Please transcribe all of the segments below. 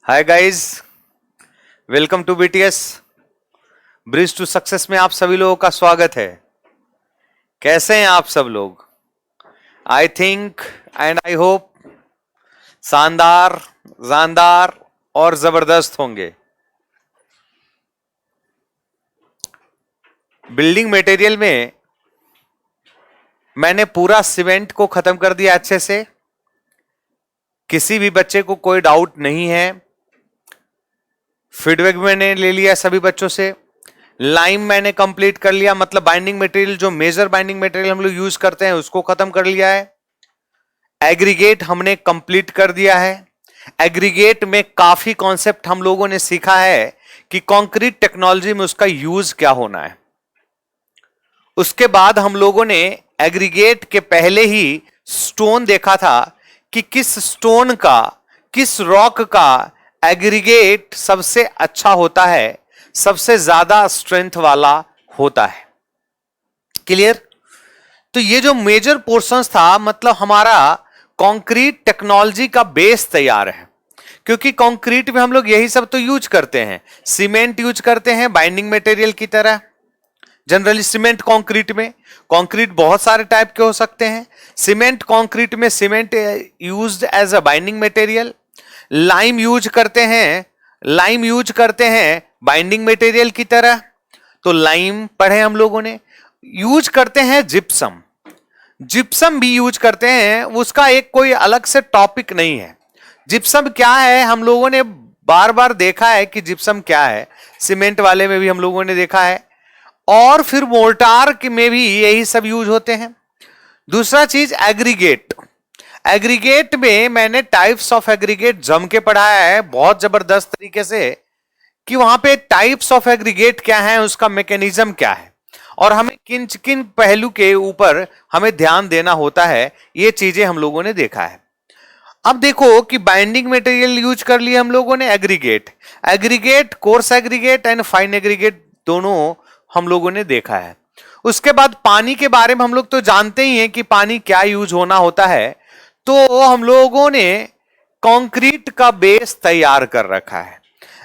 Hi guys, welcome to BTS bridge to success में आप सभी लोगों का स्वागत है। कैसे हैं आप सब लोग? I think and I hope शानदार, जानदार और जबरदस्त होंगे। बिल्डिंग मटेरियल में मैंने पूरा सीमेंट को खत्म कर दिया अच्छे से। किसी भी बच्चे को कोई डाउट नहीं है। फीडबैक मैंने ले लिया सभी बच्चों से। लाइम मैंने कंप्लीट कर लिया, मतलब बाइंडिंग मटेरियल, जो मेजर बाइंडिंग मटेरियल हम लोग यूज करते हैं उसको खत्म कर लिया है। एग्रीगेट हमने कंप्लीट कर दिया है। एग्रीगेट में काफी कॉन्सेप्ट हम लोगों ने सीखा है कि कंक्रीट टेक्नोलॉजी में उसका यूज क्या होना है। उसके बाद हम लोगों ने एग्रीगेट के पहले ही स्टोन देखा था कि किस स्टोन का, किस रॉक का एग्रीगेट सबसे अच्छा होता है, सबसे ज्यादा स्ट्रेंथ वाला होता है। क्लियर? तो ये जो मेजर पोर्शंस था, मतलब हमारा कंक्रीट टेक्नोलॉजी का बेस तैयार है। क्योंकि कंक्रीट में हम लोग यही सब तो यूज करते हैं। सीमेंट यूज करते हैं बाइंडिंग मटेरियल की तरह। जनरली सीमेंट कंक्रीट में, कंक्रीट बहुत सारे टाइप के हो सकते हैं। सीमेंट कंक्रीट में cement used as a binding material. Lime use करते हैं, लाइम यूज करते हैं बाइंडिंग मटेरियल की तरह। तो लाइम पढ़े हम लोगों ने। यूज करते हैं जिप्सम, जिप्सम भी यूज करते हैं। उसका एक कोई अलग से टॉपिक नहीं है। जिप्सम क्या है हम लोगों ने बार बार देखा है कि जिप्सम क्या है। सीमेंट वाले में भी हम लोगों ने देखा है, और फिर मोर्टार में भी यही सब यूज होते हैं। दूसरा चीज एग्रीगेट। एग्रीगेट में मैंने टाइप्स ऑफ एग्रीगेट जम के पढ़ाया है बहुत जबरदस्त तरीके से, कि वहां पे टाइप्स ऑफ एग्रीगेट क्या है, उसका मैकेनिज्म क्या है, और हमें किन किन पहलू के ऊपर हमें ध्यान देना होता है। ये चीजें हम लोगों ने देखा है। अब देखो कि बाइंडिंग मटेरियल यूज कर लिए हम लोगों ने। Aggregate, aggregate coarse aggregate and fine aggregate दोनों हम लोगों ने देखा है। उसके बाद पानी के बारे में हम लोग तो जानते ही हैं कि पानी क्या यूज होना होता है। तो हम लोगों ने कंक्रीट का बेस तैयार कर रखा है।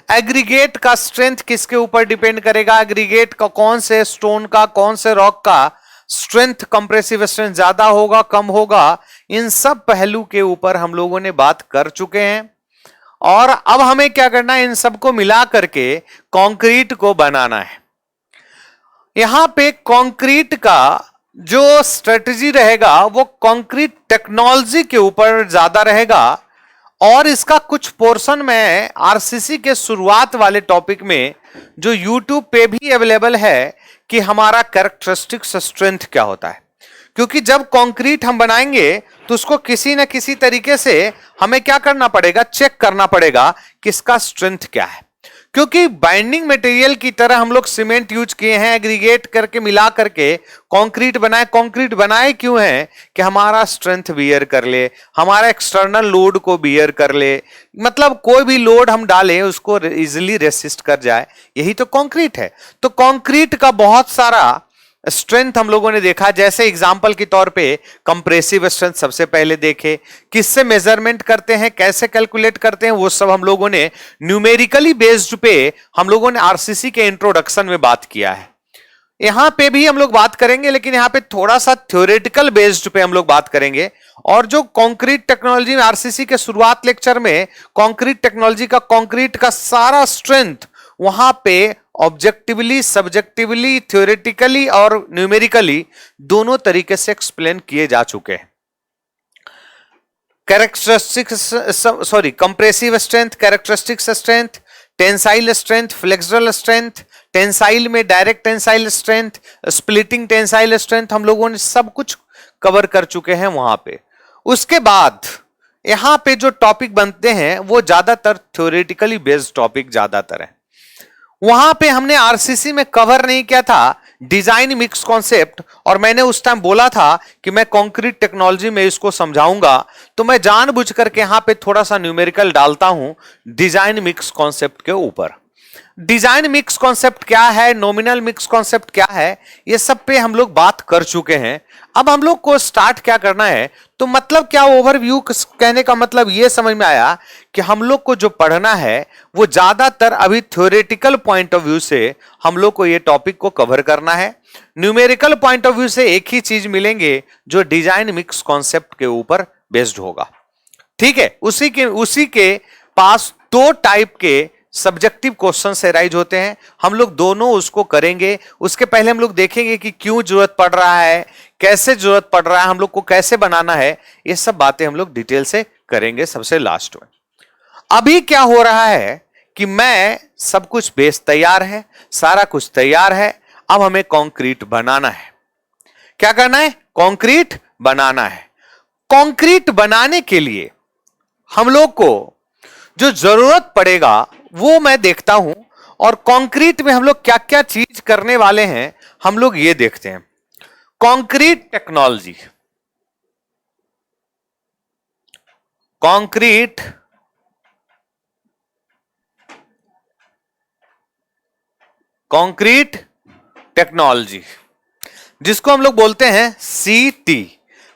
एग्रीगेट का स्ट्रेंथ किसके ऊपर डिपेंड करेगा, एग्रीगेट का कौन से स्टोन का, कौन से रॉक का स्ट्रेंथ, कंप्रेसिव स्ट्रेंथ ज्यादा होगा, कम होगा, इन सब पहलू के ऊपर हम लोगों ने बात कर चुके हैं। और अब हमें क्या करना है, इन सबको मिला करके कंक्रीट को बनाना है। यहां पे कंक्रीट का जो स्ट्रेटजी रहेगा वो कंक्रीट टेक्नोलॉजी के ऊपर ज्यादा रहेगा, और इसका कुछ पोर्शन में आरसीसी के शुरुआत वाले टॉपिक में जो यूट्यूब पे भी अवेलेबल है कि हमारा कैरेक्टरिस्टिक्स स्ट्रेंथ क्या होता है। क्योंकि जब कंक्रीट हम बनाएंगे तो उसको किसी न किसी तरीके से हमें क्या करना पड़ेगा, चेक करना पड़ेगा कि इसका स्ट्रेंथ क्या है। क्योंकि बाइंडिंग मटेरियल की तरह हम लोग सीमेंट यूज किए हैं, एग्रीगेट करके मिला करके कंक्रीट बनाए। कंक्रीट बनाए क्यों है कि हमारा स्ट्रेंथ बियर कर ले, हमारा एक्सटर्नल लोड को बियर कर ले, मतलब कोई भी लोड हम डालें उसको इजिली रेसिस्ट कर जाए। यही तो कंक्रीट है। तो कंक्रीट का बहुत सारा स्ट्रेंथ हम लोगों ने देखा। जैसे एग्जांपल के तौर पे कंप्रेसिव स्ट्रेंथ सबसे पहले देखे, किससे मेजरमेंट करते हैं, कैसे कैलकुलेट करते हैं, वो सब हम लोगों ने न्यूमेरिकली बेस्ड पे हम लोगों ने आरसीसी के इंट्रोडक्शन में बात किया है। यहां पे भी हम लोग बात करेंगे, लेकिन यहां पे थोड़ा सा थ्योरेटिकल बेस्ड पे हम लोग बात करेंगे। और जो कंक्रीट टेक्नोलॉजी में आरसीसी के शुरुआत लेक्चर में कंक्रीट टेक्नोलॉजी का, कंक्रीट का सारा स्ट्रेंथ वहां पे ऑब्जेक्टिवली, सब्जेक्टिवली, थ्योरेटिकली और न्यूमेरिकली दोनों तरीके से एक्सप्लेन किए जा चुके हैं। Characteristics, sorry, compressive strength, characteristics strength, tensile strength, flexural strength, tensile में direct tensile strength, splitting tensile strength, हम लोगों ने सब कुछ कवर कर चुके हैं वहां पे। उसके बाद यहां पे जो टॉपिक बनते हैं वो ज्यादातर थ्योरेटिकली बेस्ड टॉपिक ज्यादातर है। वहां पे हमने आरसीसी में कवर नहीं किया था डिजाइन मिक्स कॉन्सेप्ट, और मैंने उस टाइम बोला था कि मैं कंक्रीट टेक्नोलॉजी में इसको समझाऊंगा, तो मैं जानबूझ करके यहां पे थोड़ा सा न्यूमेरिकल डालता हूं डिजाइन मिक्स कॉन्सेप्ट के ऊपर। डिजाइन मिक्स कॉन्सेप्ट क्या है, नॉमिनल मिक्स कॉन्सेप्ट क्या है, ये सब पे हम लोग बात कर चुके हैं। अब हम लोग को स्टार्ट क्या करना है, तो मतलब क्या ओवरव्यू कहने का मतलब ये समझ में आया कि हम लोग को जो पढ़ना है वो ज्यादातर अभी थ्योरेटिकल पॉइंट ऑफ व्यू से हम लोग को ये टॉपिक को कवर करना है। न्यूमेरिकल पॉइंट ऑफ व्यू से एक ही चीज मिलेंगे जो डिजाइन मिक्स कॉन्सेप्ट के ऊपर बेस्ड होगा। ठीक है, उसी के पास दो टाइप के सब्जेक्टिव क्वेश्चन से राइज होते हैं, हम लोग दोनों उसको करेंगे। उसके पहले हम लोग देखेंगे कि क्यों जरूरत पड़ रहा है, कैसे जरूरत पड़ रहा है, हम लोग को कैसे बनाना है, ये सब बातें हम लोग डिटेल से करेंगे सबसे लास्ट में। अभी क्या हो रहा है कि मैं सब कुछ बेस तैयार है, सारा कुछ तैयार है, अब हमें कंक्रीट बनाना है। क्या करना है? कंक्रीट बनाना है। कंक्रीट बनाने के लिए हम लोग को जो जरूरत पड़ेगा वो मैं देखता हूं, और कंक्रीट में हम लोग क्या क्या चीज करने वाले हैं हम लोग ये देखते हैं। कंक्रीट टेक्नोलॉजी, कंक्रीट टेक्नोलॉजी, जिसको हम लोग बोलते हैं सीटी,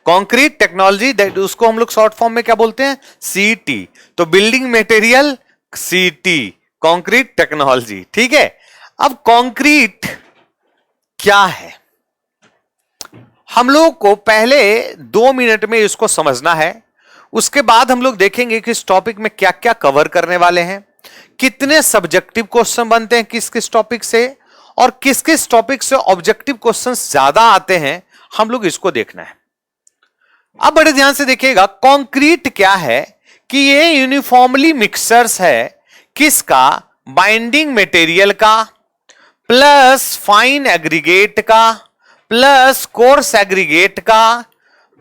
कंक्रीट टेक्नोलॉजी, उसको हम लोग शॉर्ट फॉर्म में क्या बोलते हैं? सीटी। तो बिल्डिंग मटेरियल सीटी, कंक्रीट टेक्नोलॉजी। ठीक है, अब कंक्रीट क्या है हम लोग को पहले 2 मिनट में इसको समझना है। उसके बाद हम लोग देखेंगे कि इस टॉपिक में क्या क्या कवर करने वाले हैं, कितने सब्जेक्टिव क्वेश्चन बनते हैं किस किस टॉपिक से, और किस किस टॉपिक से ऑब्जेक्टिव क्वेश्चंस ज्यादा आते हैं, हम लोग इसको देखना है। अब बड़े ध्यान से देखिएगा, कंक्रीट क्या है कि ये यूनिफॉर्मली मिक्सचर्स है किसका? बाइंडिंग मटेरियल का, प्लस फाइन एग्रीगेट का, प्लस कोर्स एग्रीगेट का,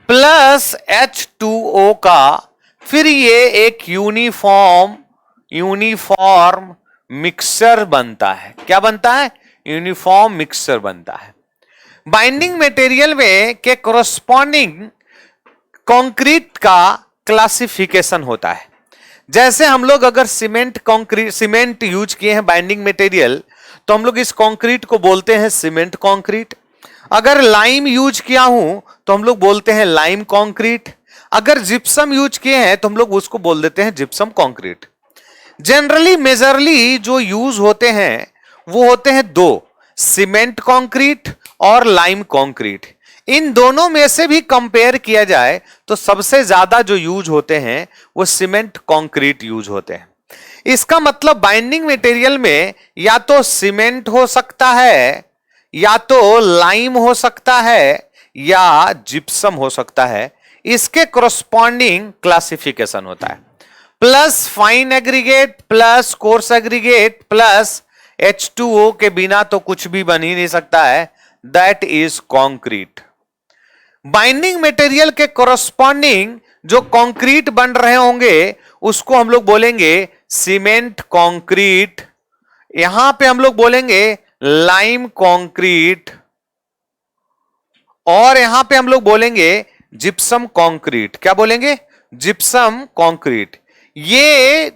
प्लस H2O का, फिर ये एक यूनिफॉर्म मिक्सचर बनता है। क्या बनता है? यूनिफॉर्म मिक्सचर बनता है। बाइंडिंग मटेरियल में के कोरस्पॉन्डिंग कंक्रीट का क्लासिफिकेशन होता है। जैसे हम लोग अगर सीमेंट यूज किए हैं बाइंडिंग मटेरियल, तो हम लोग इस कंक्रीट को बोलते हैं सीमेंट कंक्रीट। अगर लाइम यूज किया हूं तो हम लोग बोलते हैं लाइम कंक्रीट। अगर जिप्सम यूज किए हैं तो हम लोग उसको बोल देते हैं जिप्सम कंक्रीट। जनरली मेजरली जो यूज होते हैं वो होते हैं दो, सीमेंट कंक्रीट और लाइम कंक्रीट। इन दोनों में से भी कंपेयर किया जाए तो सबसे ज्यादा जो यूज होते हैं वो सीमेंट कंक्रीट यूज होते हैं। इसका मतलब बाइंडिंग मटेरियल में या तो सीमेंट हो सकता है, या तो लाइम हो सकता है, या जिप्सम हो सकता है। इसके कोरस्पॉन्डिंग क्लासिफिकेशन होता है। Plus fine aggregate, plus coarse aggregate, plus H2O के बिना तो कुछ भी बन ही नहीं सकता है। That is concrete. Binding material के कोरस्पॉन्डिंग जो कंक्रीट बन रहे होंगे उसको हम लोग बोलेंगे सीमेंट कंक्रीट। यहां पे हम लोग बोलेंगे लाइम कंक्रीट, और यहां पे हम लोग बोलेंगे जिप्सम कंक्रीट। क्या बोलेंगे? Gypsum concrete. ये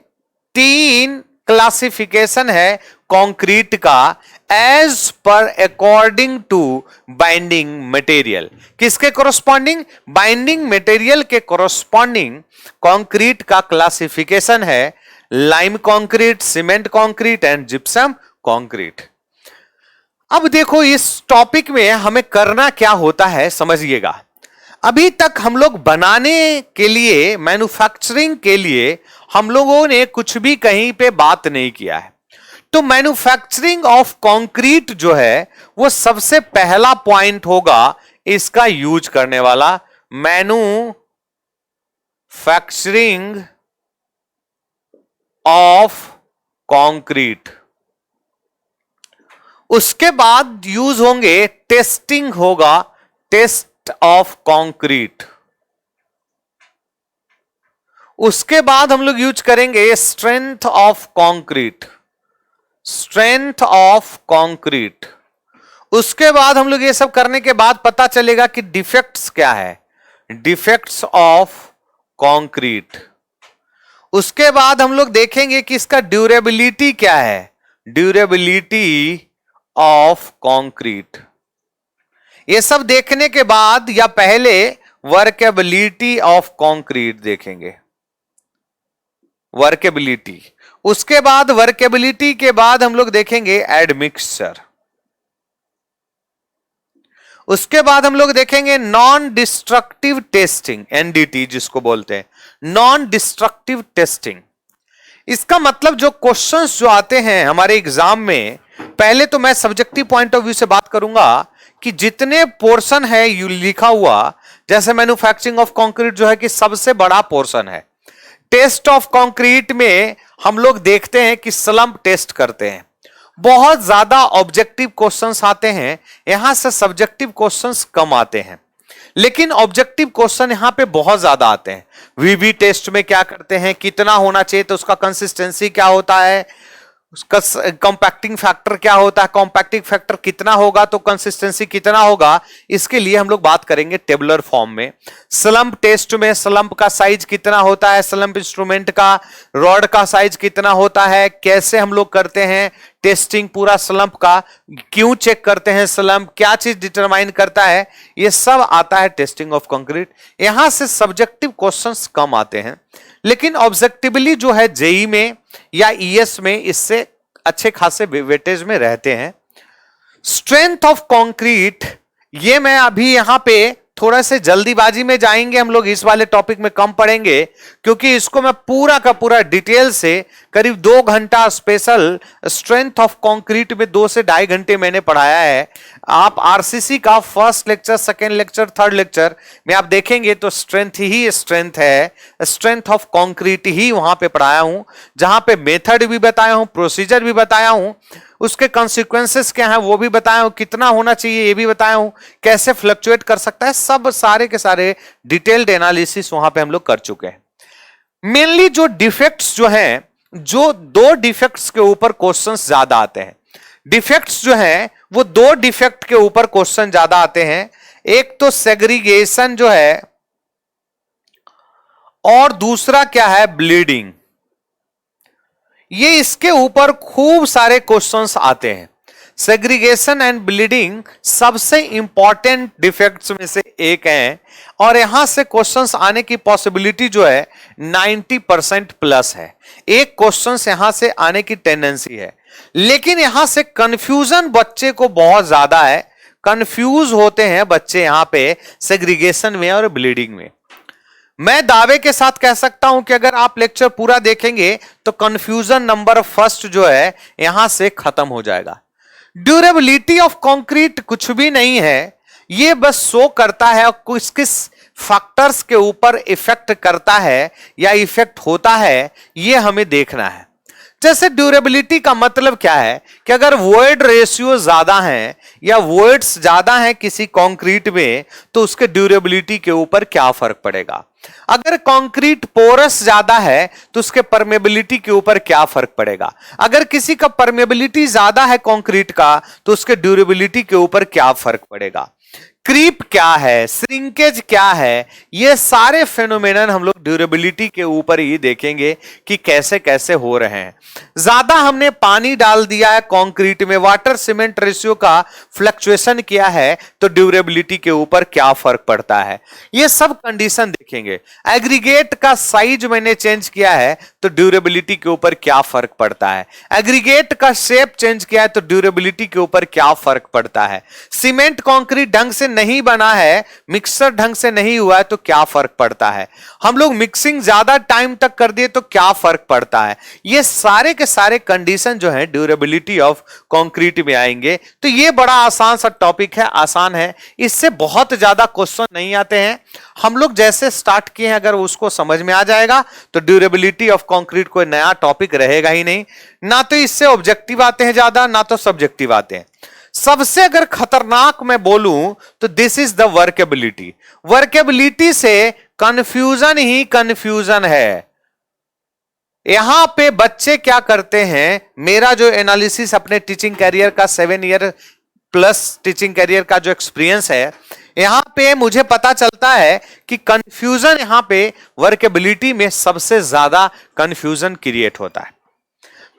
3 क्लासिफिकेशन है कंक्रीट का as per according to binding material. किसके कोरस्पॉन्डिंग? बाइंडिंग मटेरियल के कोरस्पॉन्डिंग कंक्रीट का क्लासिफिकेशन है lime concrete, cement concrete and gypsum concrete. अब देखो इस टॉपिक में हमें करना क्या होता है समझिएगा। अभी तक हम लोग बनाने के लिए, मैन्युफैक्चरिंग के लिए हम लोगों ने कुछ भी कहीं पे बात नहीं किया है। तो मैन्युफैक्चरिंग ऑफ कंक्रीट जो है वो सबसे पहला पॉइंट होगा इसका यूज करने वाला, मैन्युफैक्चरिंग ऑफ कंक्रीट। उसके बाद यूज होंगे टेस्टिंग होगा, टेस्ट ऑफ कंक्रीट। उसके बाद हम लोग यूज करेंगे strength of concrete, strength of concrete. उसके बाद हम लोग ये सब करने के बाद पता चलेगा कि डिफेक्ट्स क्या है, डिफेक्ट्स ऑफ कंक्रीट। उसके बाद हम लोग देखेंगे कि इसका ड्यूरेबिलिटी क्या है, ड्यूरेबिलिटी ऑफ कंक्रीट। ये सब देखने के बाद या पहले वर्केबिलिटी ऑफ कंक्रीट देखेंगे, वर्केबिलिटी। उसके बाद वर्केबिलिटी के बाद हम लोग देखेंगे एडमिक्सचर। उसके बाद हम लोग देखेंगे नॉन डिस्ट्रक्टिव टेस्टिंग, एनडीटी जिसको बोलते हैं, नॉन डिस्ट्रक्टिव टेस्टिंग। इसका मतलब जो क्वेश्चंस जो आते हैं हमारे एग्जाम में, पहले तो मैं सब्जेक्टिव पॉइंट ऑफ व्यू से बात करूंगा कि जितने पोर्शन है यू लिखा हुआ, जैसे मैन्युफैक्चरिंग ऑफ कंक्रीट जो है कि सबसे बड़ा पोर्शन है। टेस्ट ऑफ कंक्रीट में हम लोग देखते हैं कि स्लंप टेस्ट करते हैं, बहुत ज्यादा ऑब्जेक्टिव क्वेश्चंस आते हैं, यहां से सब्जेक्टिव क्वेश्चंस कम आते हैं, लेकिन ऑब्जेक्टिव क्वेश्चन यहां पे बहुत ज्यादा आते हैं। वीवी टेस्ट में क्या करते हैं, कितना होना चाहिए तो उसका कंसिस्टेंसी क्या होता है, उसका कॉम्पैक्टिंग फैक्टर क्या होता है, कॉम्पैक्टिंग फैक्टर कितना होगा तो कंसिस्टेंसी कितना होगा, इसके लिए हम लोग बात करेंगे टेबुलर फॉर्म में। स्लंप टेस्ट में स्लंप का साइज कितना होता है, स्लंप इंस्ट्रूमेंट का रॉड का साइज कितना होता है, कैसे हम लोग करते हैं टेस्टिंग पूरा स्लंप का, क्यों चेक करते हैं स्लंप, क्या चीज डिटरमाइन करता है, ये सब आता है टेस्टिंग ऑफ कंक्रीट। यहां से सब्जेक्टिव क्वेश्चंस कम आते हैं, लेकिन ऑब्जेक्टिवली जो है जेई में या ईएस में इससे अच्छे खासे वेटेज में रहते हैं। स्ट्रेंथ ऑफ कंक्रीट, ये मैं अभी यहां पे थोड़ा से जल्दीबाजी में जाएंगे हम लोग, इस वाले टॉपिक में कम पढ़ेंगे, क्योंकि इसको मैं पूरा का पूरा डिटेल से करीब 2 घंटा स्पेशल स्ट्रेंथ ऑफ कंक्रीट में 2 से 2.5 घंटे मैंने पढ़ाया है। आप आरसीसी का first lecture, second lecture, third lecture में आप देखेंगे तो स्ट्रेंथ ही स्ट्रेंथ है, स्ट्रेंथ ऑफ कंक्रीट ही वहां पे पढ़ाया हूं, जहां पे मेथड भी बताया हूं, प्रोसीजर भी बताया हूं, उसके कॉन्सिक्वेंसेस क्या है वो भी बताया हूं, कितना होना चाहिए ये भी बताया हूं, कैसे फ्लक्चुएट कर सकता है, सब सारे के सारे डिटेल्ड एनालिसिस वहां पे हम लोग कर चुके हैं। मेनली जो डिफेक्ट्स जो हैं, जो 2 डिफेक्ट्स के ऊपर क्वेश्चंस ज्यादा आते हैं, डिफेक्ट्स जो हैं वो 2 डिफेक्ट के ऊपर क्वेश्चन ज्यादा आते हैं। एक तो सेग्रीगेशन जो है, और दूसरा क्या है ब्लीडिंग। ये इसके ऊपर खूब सारे क्वेश्चंस आते हैं। सेग्रीगेशन एंड ब्लीडिंग सबसे इंपॉर्टेंट डिफेक्ट्स में से एक है, और यहां से क्वेश्चंस आने की पॉसिबिलिटी जो है 90% प्लस है। एक क्वेश्चंस यहां से आने की टेंडेंसी है, लेकिन यहां से कंफ्यूजन बच्चे को बहुत ज्यादा है, कंफ्यूज होते हैं बच्चे यहां पे सेग्रीगेशन में और ब्लीडिंग में। मैं दावे के साथ कह सकता हूं कि अगर आप लेक्चर पूरा देखेंगे तो कंफ्यूजन नंबर फर्स्ट जो है यहां से खत्म हो जाएगा। ड्यूरेबिलिटी ऑफ कंक्रीट कुछ भी नहीं है, ये बस शो करता है किस किस फैक्टर्स के ऊपर इफेक्ट करता है या इफेक्ट होता है, ये हमें देखना है। जैसे ड्यूरेबिलिटी का मतलब क्या है कि अगर वॉइड रेशियो ज्यादा है या वॉइड्स ज्यादा है किसी कंक्रीट में, तो उसके ड्यूरेबिलिटी के ऊपर क्या फर्क पड़ेगा। अगर कंक्रीट पोरस ज्यादा है तो उसके परमेबिलिटी के ऊपर क्या फर्क पड़ेगा। अगर किसी का परमेबिलिटी ज्यादा है कंक्रीट का तो उसके ड्यूरेबिलिटी के ऊपर क्या फर्क पड़ेगा। क्रीप क्या है, श्रिंकेज क्या है, ये सारे फेनोमेनन हम लोग ड्यूरेबिलिटी के ऊपर ही देखेंगे कि कैसे कैसे हो रहे हैं। ज्यादा हमने पानी डाल दिया है कंक्रीट में, वाटर सीमेंट रेशियो का फ्लक्चुएशन किया है, तो ड्यूरेबिलिटी के ऊपर क्या फर्क पड़ता है, ये सब कंडीशन देखेंगे। एग्रीगेट का साइज मैंने चेंज किया है तो ड्यूरेबिलिटी के ऊपर क्या फर्क पड़ता है। एग्रीगेट का शेप चेंज किया है तो ड्यूरेबिलिटी के ऊपर क्या फर्क पड़ता है। सीमेंट कंक्रीट ढंग से नहीं बना है, मिक्सर ढंग से नहीं हुआ है तो क्या फर्क पड़ता है। हम लोग मिक्सिंग ज्यादा टाइम तक कर दिए तो क्या फर्क पड़ता है। ये सारे के सारे कंडीशन जो है ड्यूरेबिलिटी ऑफ कंक्रीट में आएंगे। तो ये बड़ा आसान सा टॉपिक है, आसान है, इससे बहुत ज्यादा क्वेश्चन नहीं आते हैं। हम लोग जैसे स्टार्ट किए हैं अगर उसको समझ में आ जाएगा तो ड्यूरेबिलिटी ऑफ कंक्रीट कोई नया टॉपिक रहेगा ही नहीं। ना तो इससे ऑब्जेक्टिव आते हैं ज्यादा, ना तो सब्जेक्टिव आते हैं। सबसे अगर खतरनाक मैं बोलूं तो this is the workability. Workability से कंफ्यूजन ही कंफ्यूजन है। यहां पे बच्चे क्या करते हैं, मेरा जो एनालिसिस अपने टीचिंग कैरियर का 7 ईयर प्लस टीचिंग कैरियर का जो एक्सपीरियंस है, यहां पे मुझे पता चलता है कि कंफ्यूजन यहां पे वर्केबिलिटी में सबसे ज्यादा कंफ्यूजन क्रिएट होता है।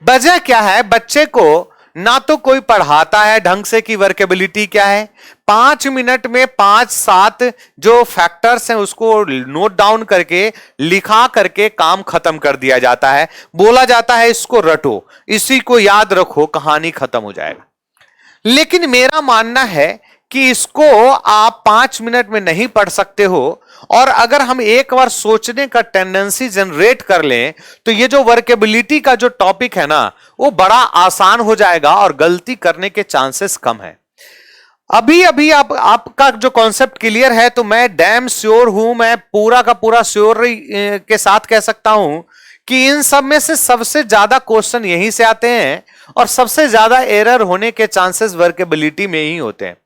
वजह क्या है, बच्चे को ना तो कोई पढ़ाता है ढंग से कि वर्केबिलिटी क्या है। 5 मिनट में 5-7 जो फैक्टर्स हैं उसको नोट डाउन करके लिखा करके काम खत्म कर दिया जाता है, बोला जाता है इसको रटो, इसी को याद रखो, कहानी खत्म हो जाएगा। लेकिन मेरा मानना है कि इसको आप 5 मिनट में नहीं पढ़ सकते हो, और अगर हम एक बार सोचने का टेंडेंसी जनरेट कर लें तो ये जो वर्केबिलिटी का जो टॉपिक है ना वो बड़ा आसान हो जाएगा और गलती करने के चांसेस कम है। अभी अभी आपका जो कॉन्सेप्ट क्लियर है तो मैं डैम श्योर हूं, मैं पूरा का पूरा श्योर के साथ कह सकता हूं कि इन सब में से सबसे ज्यादा क्वेश्चन यहीं से आते हैं और सबसे ज्यादा एरर होने के चांसेस वर्केबिलिटी में ही होते हैं।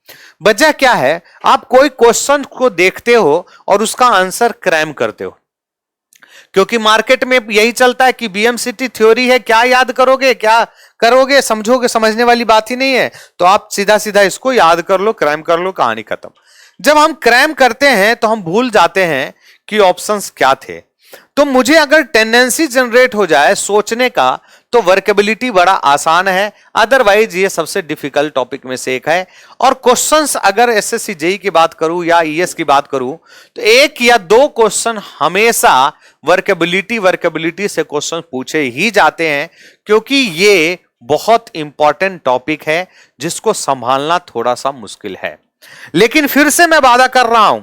वजह क्या है, आप कोई क्वेश्चन को देखते हो और उसका आंसर क्रैम करते हो, क्योंकि मार्केट में यही चलता है कि बीएमसीटी थ्योरी है, क्या याद करोगे, क्या करोगे, समझोगे, समझने वाली बात ही नहीं है, तो आप सीधा सीधा इसको याद कर लो, क्रैम कर लो, कहानी खत्म। जब हम क्रैम करते हैं तो हम भूल जाते हैं कि ऑप्शंस क्या थे। तो मुझे अगर टेंडेंसी जनरेट हो जाए सोचने का तो वर्केबिलिटी बड़ा आसान है, अदरवाइज ये सबसे डिफिकल्ट टॉपिक में से एक है। और क्वेश्चंस अगर एसएससी जेई की बात करूं या ईएस की बात करूं तो 1 या 2 क्वेश्चन हमेशा वर्केबिलिटी से क्वेश्चन पूछे ही जाते हैं, क्योंकि ये बहुत इंपॉर्टेंट टॉपिक है जिसको संभालना थोड़ा सा मुश्किल है। लेकिन फिर से मैं वादा कर रहा हूं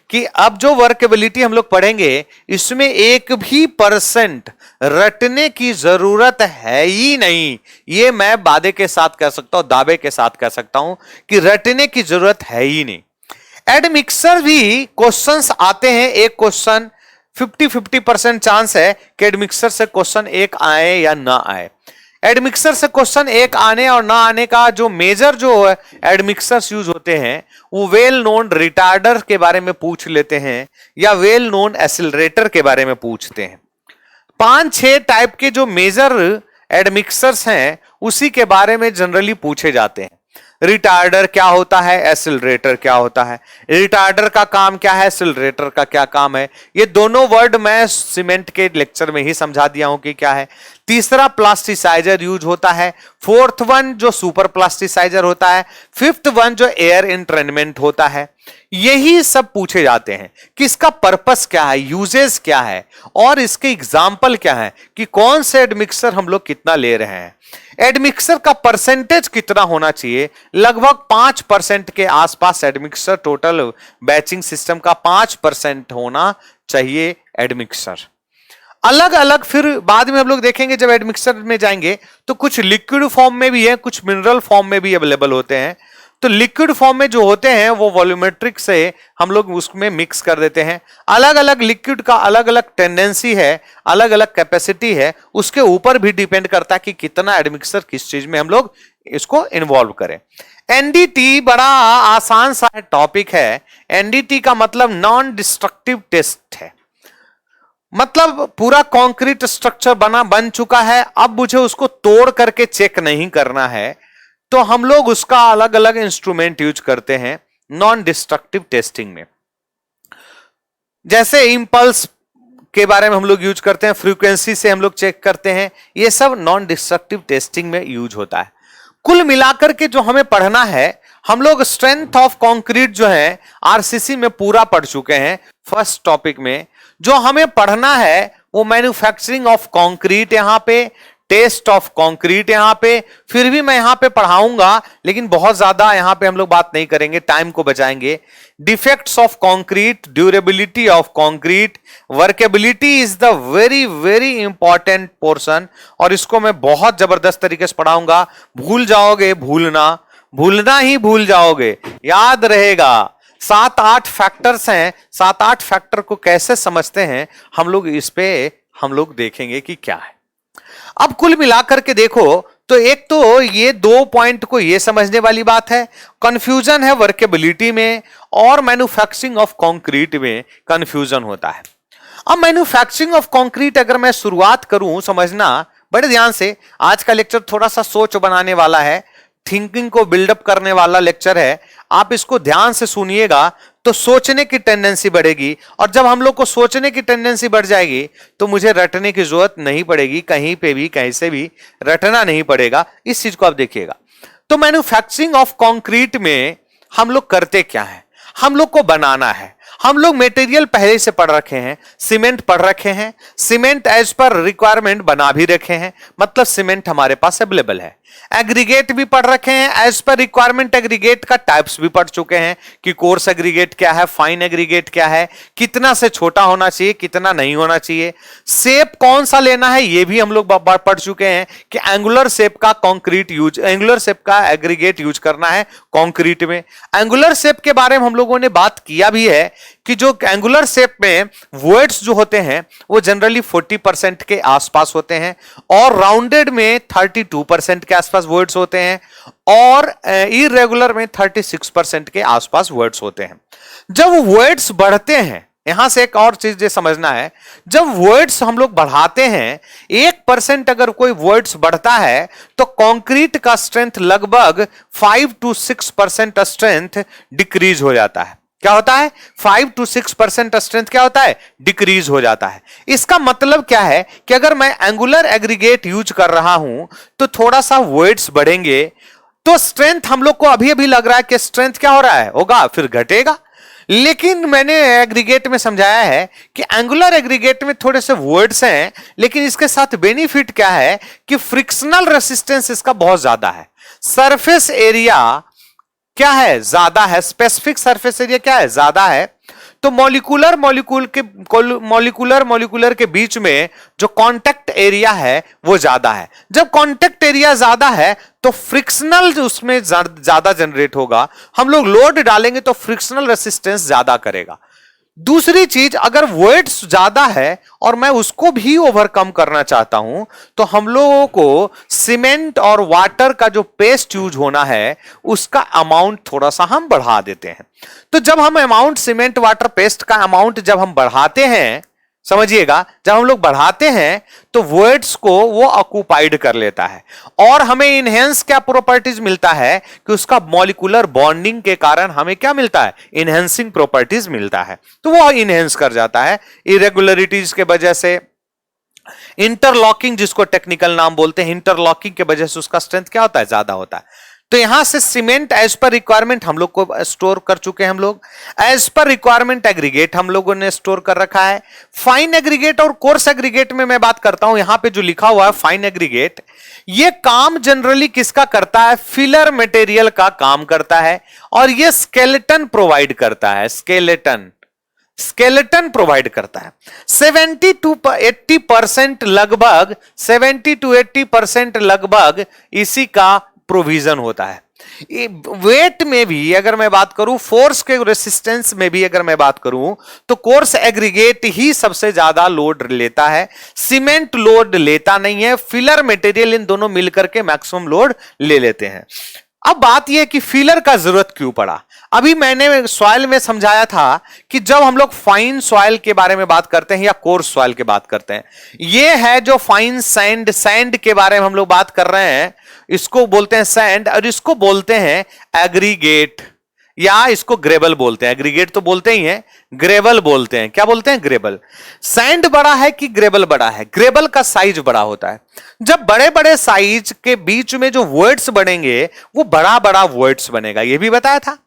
कि अब जो वर्केबिलिटी हम लोग पढ़ेंगे इसमें 1% रटने की जरूरत है ही नहीं। ये मैं वादे के साथ कह सकता हूं, दावे के साथ कह सकता हूं कि रटने की जरूरत है ही नहीं। एडमिक्सर भी क्वेश्चंस आते हैं, एक क्वेश्चन 50-50% चांस है कि एडमिक्सर से क्वेश्चन 1 आए या ना आए। एडमिक्सर से क्वेश्चन 1 आने और ना आने का जो मेजर जो एडमिक्सर्स यूज होते हैं वो वेल नोन रिटार्डर के बारे में पूछ लेते हैं या वेल नोन एक्सीलरेटर के बारे में पूछते हैं। 5-6 टाइप के जो मेजर एडमिक्सर्स हैं उसी के बारे में जनरली पूछे जाते हैं। रिटार्डर क्या होता है, एक्सीलरेटर क्या होता है, रिटार्डर का काम क्या है, एक्सीलरेटर का क्या काम है, ये दोनों वर्ड मैं सीमेंट के लेक्चर में ही समझा दिया हूं कि क्या है। तीसरा प्लास्टिसाइजर यूज होता है, 4th वन जो सुपर प्लास्टिसाइजर होता है, 5th वन जो एयर इंट्रेनमेंट होता है। यही सब पूछे जाते हैं कि इसका पर्पस क्या है, यूजेस क्या है और इसके एग्जाम्पल क्या है, कि कौन से एडमिक्सर हम लोग कितना ले रहे हैं, एडमिक्सर का परसेंटेज कितना होना चाहिए। लगभग 5% के आसपास एडमिक्सर, टोटल बैचिंग सिस्टम का 5% होना चाहिए एडमिक्सर। अलग अलग फिर बाद में हम लोग देखेंगे जब एडमिक्सर में जाएंगे तो कुछ लिक्विड फॉर्म में भी है, कुछ मिनरल फॉर्म में भी अवेलेबल होते हैं। तो लिक्विड फॉर्म में जो होते हैं वो वॉल्यूमेट्रिक से हम लोग उसमें मिक्स कर देते हैं। अलग अलग लिक्विड का अलग अलग टेंडेंसी है, अलग अलग कैपेसिटी है, उसके ऊपर भी डिपेंड करता है कि कितना एडमिक्सर किस चीज में हम लोग इसको इन्वॉल्व करें। एनडीटी बड़ा आसान सा टॉपिक है। एनडीटी का मतलब नॉन डिस्ट्रक्टिव टेस्ट है, मतलब पूरा कंक्रीट स्ट्रक्चर बन चुका है, अब मुझे उसको तोड़ करके चेक नहीं करना है, तो हम लोग उसका अलग अलग इंस्ट्रूमेंट यूज करते हैं नॉन डिस्ट्रक्टिव टेस्टिंग में। जैसे इंपल्स के बारे में हम लोग यूज करते हैं, फ्रीक्वेंसी से हम लोग चेक करते हैं, ये सब नॉन डिस्ट्रक्टिव टेस्टिंग में यूज होता है। कुल मिलाकर के जो हमें पढ़ना है, हम लोग स्ट्रेंथ ऑफ कंक्रीट जो है आरसीसी में पूरा पढ़ चुके हैं फर्स्ट टॉपिक में। जो हमें पढ़ना है वो मैन्युफैक्चरिंग ऑफ कंक्रीट, यहां पे टेस्ट ऑफ कंक्रीट, यहां पे फिर भी मैं यहां पे पढ़ाऊंगा लेकिन बहुत ज्यादा यहां पे हम लोग बात नहीं करेंगे, टाइम को बचाएंगे। Defects of concrete, durability of concrete, workability is the very very important portion, और इसको मैं बहुत जबरदस्त तरीके से पढ़ाऊंगा। भूल जाओगे, भूलना ही भूल जाओगे, याद रहेगा। 7-8 फैक्टर्स हैं, 7-8 फैक्टर को कैसे समझते हैं हम लोग, इस पे हम लोग देखेंगे कि क्या है। अब कुल मिलाकर के देखो तो एक तो ये 2 पॉइंट को ये समझने वाली बात है, कंफ्यूजन है वर्केबिलिटी में और मैन्युफैक्चरिंग ऑफ कंक्रीट में कंफ्यूजन होता है। अब मैन्युफैक्चरिंग ऑफ कंक्रीट अगर मैं शुरुआत करूं समझना बड़े ध्यान से, आज का लेक्चर थोड़ा सा सोच बनाने वाला है, थिंकिंग को बिल्डअप करने वाला लेक्चर है, आप इसको ध्यान से सुनिएगा तो सोचने की टेंडेंसी बढ़ेगी, और जब हम लोग को सोचने की टेंडेंसी बढ़ जाएगी तो मुझे रटने की जरूरत नहीं पड़ेगी, कहीं पे भी कहीं से भी रटना नहीं पड़ेगा। इस चीज को आप देखिएगा। तो मैन्युफैक्चरिंग ऑफ कंक्रीट में हम लोग करते क्या है, हम लोग को बनाना है। हम लोग मटेरियल पहले से पढ़ रखे हैं, सीमेंट पढ़ रखे हैं, सीमेंट एज पर रिक्वायरमेंट बना भी रखे हैं, मतलब सीमेंट हमारे पास अवेलेबल है। एग्रीगेट भी पढ़ रखे हैं, एज पर रिक्वायरमेंट एग्रीगेट का टाइप्स भी पढ़ चुके हैं कि कोर्स एग्रीगेट क्या है, फाइन एग्रीगेट क्या है, कितना से छोटा होना चाहिए, कितना नहीं होना चाहिए, शेप कौन सा लेना है ये भी हम लोग पढ़ चुके हैं कि एंगुलर शेप का कंक्रीट यूज, एंगुलर शेप का एग्रीगेट यूज करना है कंक्रीट में। एंगुलर शेप के बारे में हम लोगों ने बात किया भी है कि जो एंगुलर शेप में वर्ड्स जो होते हैं वो जनरली 40% के आसपास होते हैं, और राउंडेड में 32% के आसपास वर्ड्स होते हैं, और इरेगुलर में 36% के आसपास वर्ड्स होते हैं। जब वर्ड्स बढ़ते हैं, यहां से एक और चीज समझना है, जब वर्ड्स हम लोग बढ़ाते हैं, 1% अगर कोई वर्ड्स बढ़ता है तो कंक्रीट का स्ट्रेंथ लगभग 5 to 6% स्ट्रेंथ डिक्रीज हो जाता है। क्या होता है? 5 to 6% स्ट्रेंथ क्या होता है? डिक्रीज हो जाता है। इसका मतलब क्या है कि अगर मैं एंगुलर एग्रीगेट यूज कर रहा हूं तो थोड़ा सा वर्ड्स बढ़ेंगे तो स्ट्रेंथ हम लोग को अभी अभी लग रहा है कि स्ट्रेंथ क्या हो रहा है, होगा, फिर घटेगा। लेकिन मैंने एग्रीगेट में समझाया है कि एंगुलर एग्रीगेट में थोड़े से वर्ड्स हैं, लेकिन इसके साथ बेनिफिट क्या है कि फ्रिक्शनल रेसिस्टेंस इसका बहुत ज्यादा है, सरफेस एरिया क्या है, ज्यादा है, स्पेसिफिक सरफेस एरिया क्या है, ज्यादा है। तो मॉलिक्यूलर के बीच में जो कांटेक्ट एरिया है वो ज्यादा है। जब कांटेक्ट एरिया ज्यादा है तो फ्रिक्शनल उसमें ज्यादा जनरेट होगा, हम लोग लोड डालेंगे तो फ्रिक्शनल रेसिस्टेंस ज्यादा करेगा। दूसरी चीज, अगर वेट्स ज्यादा है और मैं उसको भी ओवरकम करना चाहता हूं तो हम लोगों को सीमेंट और वाटर का जो पेस्ट यूज होना है उसका अमाउंट थोड़ा सा हम बढ़ा देते हैं। तो जब हम अमाउंट सीमेंट वाटर पेस्ट का अमाउंट जब हम बढ़ाते हैं, समझिएगा, जब हम लोग बढ़ाते हैं तो वर्ड्स को वो ऑक्युपाइड कर लेता है, और हमें इनहेंस क्या प्रॉपर्टीज मिलता है कि उसका मॉलिक्यूलर बॉन्डिंग के कारण हमें क्या मिलता है, इनहेंसिंग प्रॉपर्टीज मिलता है, तो वो इनहेंस कर जाता है। इरेगुलरिटीज के वजह से, इंटरलॉकिंग जिसको टेक्निकल नाम बोलते हैं, इंटरलॉकिंग के वजह से उसका स्ट्रेंथ क्या होता है, ज्यादा होता है। तो यहां से सीमेंट एज पर रिक्वायरमेंट हम लोग को स्टोर कर चुके हैं, हम लोग एज पर रिक्वायरमेंट एग्रीगेट हम लोगों ने स्टोर कर रखा है। फाइन एग्रीगेट और कोर्स एग्रीगेट में मैं बात करता हूं, यहां पे जो लिखा हुआ है फाइन एग्रीगेट, ये काम जनरली किसका करता है, फिलर मटेरियल का काम करता है, और ये स्केलेटन प्रोवाइड करता है, स्केलेटन प्रोवाइड करता है। 70 to 80% लगभग 70 to 80% लगभग इसी का प्रोविजन होता है। वेट में भी अगर मैं बात करूं, फोर्स के रेसिस्टेंस में भी अगर मैं बात करूं, तो कोर्स एग्रीगेट ही सबसे ज्यादा लोड लेता है, सीमेंट लोड लेता नहीं है, फिलर मटेरियल इन दोनों मिलकर के मैक्सिमम लोड ले लेते हैं। अब बात यह कि फिलर का जरूरत क्यों पड़ा। अभी मैंने सॉइल में समझाया था कि जब हम लोग फाइन सॉइल के बारे में बात करते हैं या कोर्स सॉइल की बात करते हैं, यह है जो फाइन सैंड के बारे में हम लोग बात कर रहे हैं, इसको बोलते हैं सैंड, और इसको बोलते हैं एग्रीगेट, या इसको ग्रेबल बोलते हैं। एग्रीगेट तो बोलते ही हैं, ग्रेबल बोलते हैं। क्या बोलते हैं? ग्रेबल। सैंड बड़ा है कि ग्रेबल बड़ा है? ग्रेबल का साइज बड़ा होता है। जब बड़े बड़े साइज के बीच में जो वर्ड्स बनेंगे वो बड़ा बड़ा वर्ड्स बनेगा, ये भी बताया था।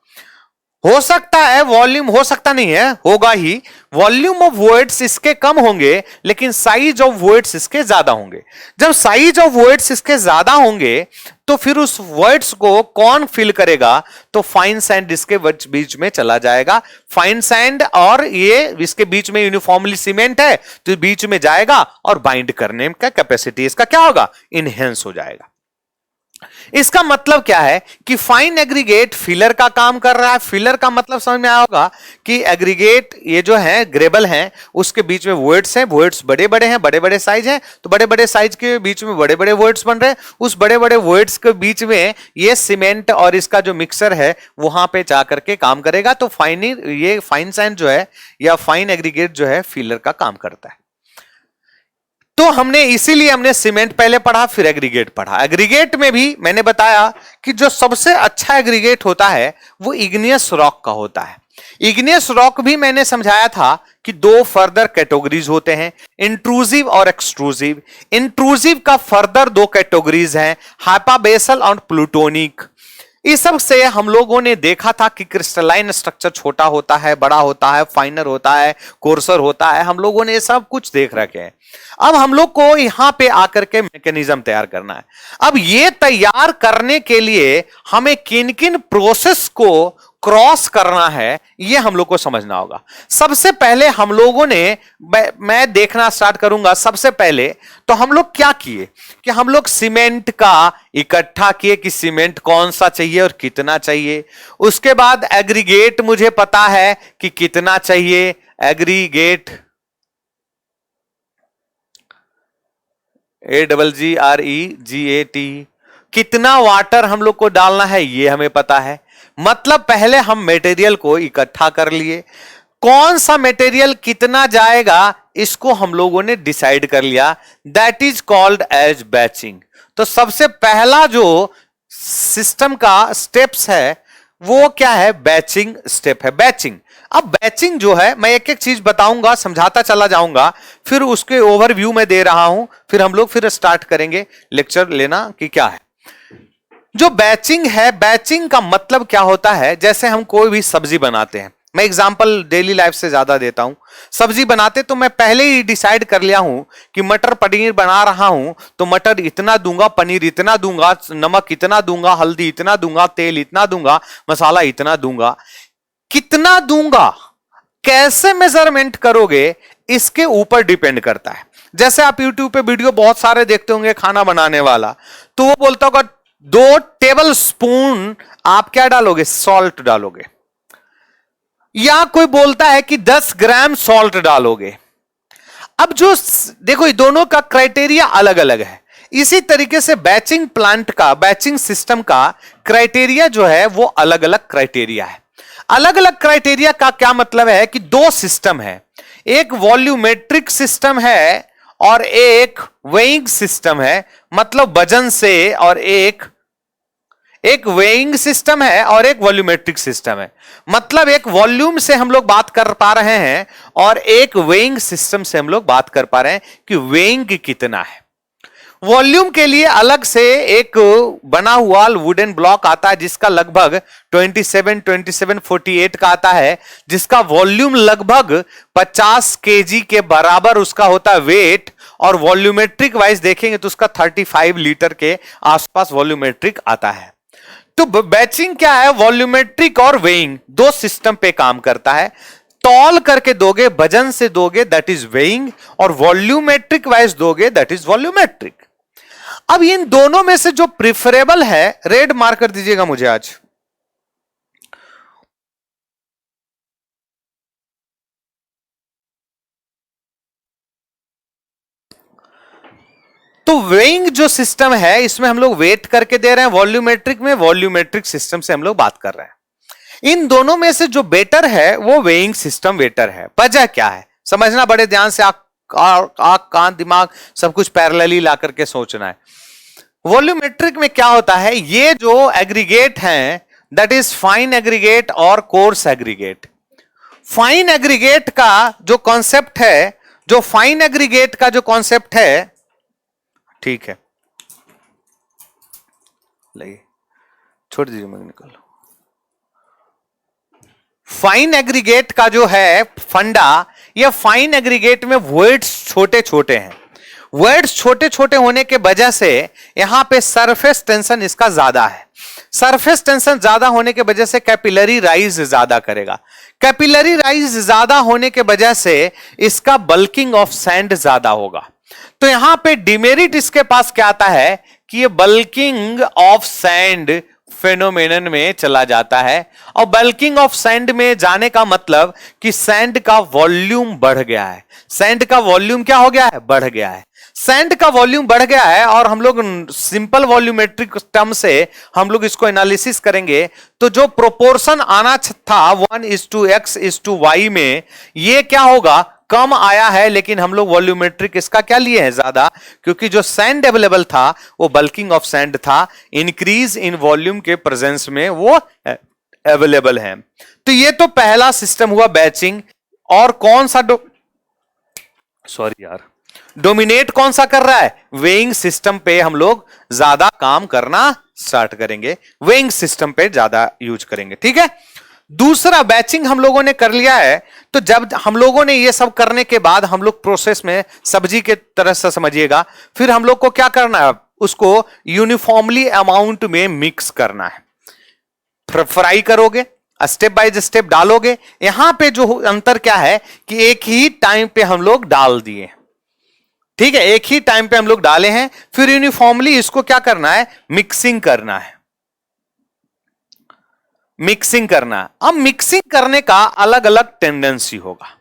हो सकता है वॉल्यूम, हो सकता नहीं है, होगा ही, वॉल्यूम ऑफ वर्ड्स इसके कम होंगे लेकिन साइज ऑफ वर्ड्स इसके ज्यादा होंगे। जब साइज ऑफ वर्ड्स इसके ज्यादा होंगे तो फिर उस वर्ड्स को कौन फिल करेगा, तो फाइन सैंड इसके बीच में चला जाएगा। फाइन सैंड और ये इसके बीच में यूनिफॉर्मली सीमेंट है तो बीच में जाएगा और बाइंड करने का कैपेसिटी इसका क्या होगा, इनहेंस हो जाएगा। इसका मतलब क्या है कि फाइन एग्रीगेट फिलर का काम कर रहा है। फिलर का मतलब समझ में आया होगा कि एग्रीगेट ये जो है ग्रेबल है, उसके बीच में वर्ड्स हैं, वर्ड्स बड़े बड़े हैं, बड़े बड़े साइज हैं, तो बड़े बड़े साइज के बीच में बड़े बड़े वर्ड्स बन रहे हैं। उस बड़े बड़े वर्ड्स के बीच में ये सीमेंट और इसका जो मिक्सर है वहां पे जाकर के काम करेगा। तो ये फाइन सैंड जो है या फाइन एग्रीगेट जो है फिलर का काम करता है। तो इसीलिए हमने सीमेंट पहले पढ़ा, फिर एग्रीगेट पढ़ा। एग्रीगेट में भी मैंने बताया कि जो सबसे अच्छा एग्रीगेट होता है वो इग्नियस रॉक का होता है। इग्नियस रॉक भी मैंने समझाया था कि दो फर्दर कैटेगरीज होते हैं, इंट्रूसिव और एक्सट्रूसिव। इंट्रूसिव का फर्दर दो कैटेगरीज हैं, हाइपाबेसल और प्लूटोनिक। इस सब से हम लोगों ने देखा था कि क्रिस्टलाइन स्ट्रक्चर छोटा होता है, बड़ा होता है, फाइनर होता है, कोर्सर होता है। हम लोगों ने ये सब कुछ देख रखे हैं। अब हम लोग को यहां पे आकर के मैकेनिज्म तैयार करना है। अब ये तैयार करने के लिए हमें किन किन प्रोसेस को क्रॉस करना है, ये हम लोग को समझना होगा। सबसे पहले हम लोगों ने, मैं देखना स्टार्ट करूंगा। सबसे पहले तो हम लोग क्या किए कि हम लोग सीमेंट का इकट्ठा किए कि सीमेंट कौन सा चाहिए और कितना चाहिए। उसके बाद एग्रीगेट मुझे पता है कि कितना चाहिए, एग्रीगेट AGGREGAT। कितना वाटर हम लोग को डालना है ये हमें पता है। मतलब पहले हम मटेरियल को इकट्ठा कर लिए, कौन सा मटेरियल कितना जाएगा इसको हम लोगों ने डिसाइड कर लिया। That is called as batching. तो सबसे पहला जो सिस्टम का स्टेप्स है वो क्या है, बैचिंग स्टेप है, बैचिंग। अब बैचिंग जो है, मैं एक एक चीज बताऊंगा, समझाता चला जाऊंगा, फिर उसके ओवरव्यू में दे रहा हूं, फिर हम लोग फिर स्टार्ट करेंगे लेक्चर लेना कि क्या है जो बैचिंग है। बैचिंग का मतलब क्या होता है, जैसे हम कोई भी सब्जी बनाते हैं, मैं एग्जांपल डेली लाइफ से ज्यादा देता हूं। सब्जी बनाते तो मैं पहले ही डिसाइड कर लिया हूं कि मटर पनीर बना रहा हूं तो मटर इतना दूंगा, पनीर इतना दूंगा, नमक इतना दूंगा, हल्दी इतना दूंगा, तेल इतना दूंगा, मसाला इतना दूंगा। कितना दूंगा, कैसे मेजरमेंट करोगे, इसके ऊपर डिपेंड करता है। जैसे आप यूट्यूब पे वीडियो बहुत सारे देखते होंगे खाना बनाने वाला, तो वो बोलता होगा 2 टेबल स्पून आप क्या डालोगे, सॉल्ट डालोगे, या कोई बोलता है कि 10 ग्राम सॉल्ट डालोगे। अब जो देखो, ये दोनों का क्राइटेरिया अलग अलग है। इसी तरीके से बैचिंग प्लांट का, बैचिंग सिस्टम का क्राइटेरिया जो है वो अलग अलग क्राइटेरिया है। अलग अलग क्राइटेरिया का क्या मतलब है कि दो सिस्टम है, एक वॉल्यूमेट्रिक सिस्टम है और एक वेइंग सिस्टम है, मतलब वजन से, और एक वेइंग सिस्टम है और एक वॉल्यूमेट्रिक सिस्टम है। मतलब एक वॉल्यूम से हम लोग बात कर पा रहे हैं और एक वेइंग सिस्टम से हम लोग बात कर पा रहे हैं कि वेइंग कितना है। वॉल्यूम के लिए अलग से एक बना हुआ वुडन ब्लॉक आता है जिसका लगभग 2748 का आता है, जिसका वॉल्यूम लगभग 50 केजी के बराबर उसका होता है वेट, और वॉल्यूमेट्रिक वाइज देखेंगे तो उसका 35 लीटर के आसपास वॉल्यूमेट्रिक आता है। तो बैचिंग क्या है, वॉल्यूमेट्रिक और वेइंग दो सिस्टम पे काम करता है। तौल करके दोगे, वजन से दोगे, दैट इज वेइंग, और वॉल्यूमेट्रिक वाइज दोगे, दैट इज वॉल्यूमेट्रिक। अब इन दोनों में से जो प्रिफरेबल है, रेड मार्क कर दीजिएगा मुझे आज। तो वेइंग जो सिस्टम है इसमें हम लोग वेट करके दे रहे हैं, वॉल्यूमेट्रिक में वॉल्यूमेट्रिक सिस्टम से हम लोग बात कर रहे हैं। इन दोनों में से जो बेटर है वो वेइंग सिस्टम बेटर है। वजह क्या है समझना बड़े ध्यान से, आंख कान दिमाग सब कुछ पैरेलली ला करके सोचना है। वॉल्यूमेट्रिक में क्या होता है, ये जो एग्रीगेट हैं दैट इज फाइन एग्रीगेट और कोर्स एग्रीगेट। फाइन एग्रीगेट का जो कॉन्सेप्ट है, जो फाइन एग्रीगेट का जो कॉन्सेप्ट है, ठीक है लगे छोड़ दीजिए, मैं निकल। फाइन एग्रीगेट का जो है फंडा, यह फाइन एग्रीगेट में वर्ड्स छोटे छोटे हैं। वर्ड्स छोटे छोटे होने के वजह से यहां पे सरफेस टेंशन इसका ज्यादा है। सरफेस टेंशन ज्यादा होने के वजह से कैपिलरी राइज ज्यादा करेगा। कैपिलरी राइज ज्यादा होने के वजह से इसका बल्किंग ऑफ सैंड ज्यादा होगा। तो यहां पे डिमेरिट इसके पास क्या आता है कि ये बल्किंग ऑफ सैंड फेनोमेनन में चला जाता है। और बल्किंग ऑफ सैंड में जाने का मतलब कि सैंड का वॉल्यूम बढ़ गया है। सैंड का वॉल्यूम क्या हो गया है, बढ़ गया है। सैंड का वॉल्यूम बढ़ गया है, और हम लोग सिंपल वॉल्यूमेट्रिक टर्म से हम लोग इसको एनालिसिस करेंगे तो जो प्रोपोर्शन आना था 1:x:y में, ये क्या होगा, कम आया है। लेकिन हम लोग वॉल्यूमेट्रिक इसका क्या लिए हैं, ज्यादा, क्योंकि जो सैंड अवेलेबल था वो बल्किंग ऑफ सैंड था। इंक्रीज इन वॉल्यूम के प्रेजेंस में वो अवेलेबल हैं। तो ये तो पहला सिस्टम हुआ बैचिंग। और कौन सा डोमिनेट कौन सा कर रहा है? वेइंग सिस्टम पे हम लोग ज्यादा काम करना स्टार्ट करेंगे, वेइंग सिस्टम पे ज्यादा यूज करेंगे। ठीक है, दूसरा बैचिंग हम लोगों ने कर लिया है। तो जब हम लोगों ने ये सब करने के बाद हम लोग प्रोसेस में सब्जी के तरह से समझिएगा, फिर हम लोग को क्या करना है? उसको यूनिफॉर्मली अमाउंट में मिक्स करना है। फ्राई करोगे, स्टेप बाय स्टेप डालोगे। यहां पे जो अंतर क्या है कि एक ही टाइम पे हम लोग डाल दिए। ठीक है, एक ही टाइम पे हम लोग डाले हैं, फिर यूनिफॉर्मली इसको क्या करना है? मिक्सिंग करना है, मिक्सिंग करना। अब मिक्सिंग करने का अलग अलग टेंडेंसी होगा।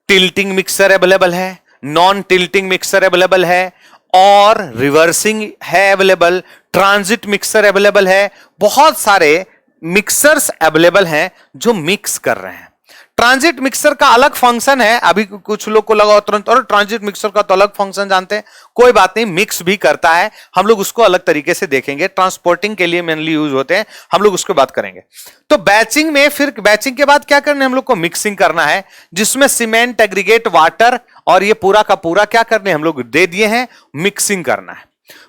टिल्टिंग मिक्सर अवेलेबल है, नॉन टिल्टिंग मिक्सर अवेलेबल है, और रिवर्सिंग है अवेलेबल, ट्रांजिट मिक्सर अवेलेबल है। बहुत सारे मिक्सर्स अवेलेबल हैं जो मिक्स कर रहे हैं। ट्रांजिट मिक्सर का अलग फंक्शन है। अभी कुछ लोग को लगा तुरंत, और ट्रांजिट मिक्सर का तो अलग फंक्शन जानते हैं। कोई बात नहीं, मिक्स भी करता है, हम लोग उसको अलग तरीके से देखेंगे। ट्रांसपोर्टिंग के लिए मेनली यूज होते हैं, हम लोग उसको बात करेंगे। तो बैचिंग में, फिर बैचिंग के बाद क्या करना है? हम लोग को मिक्सिंग करना है, जिसमें सीमेंट, एग्रीगेट, वाटर और ये पूरा का पूरा क्या करने हम लोग दे दिए हैं, मिक्सिंग करना है।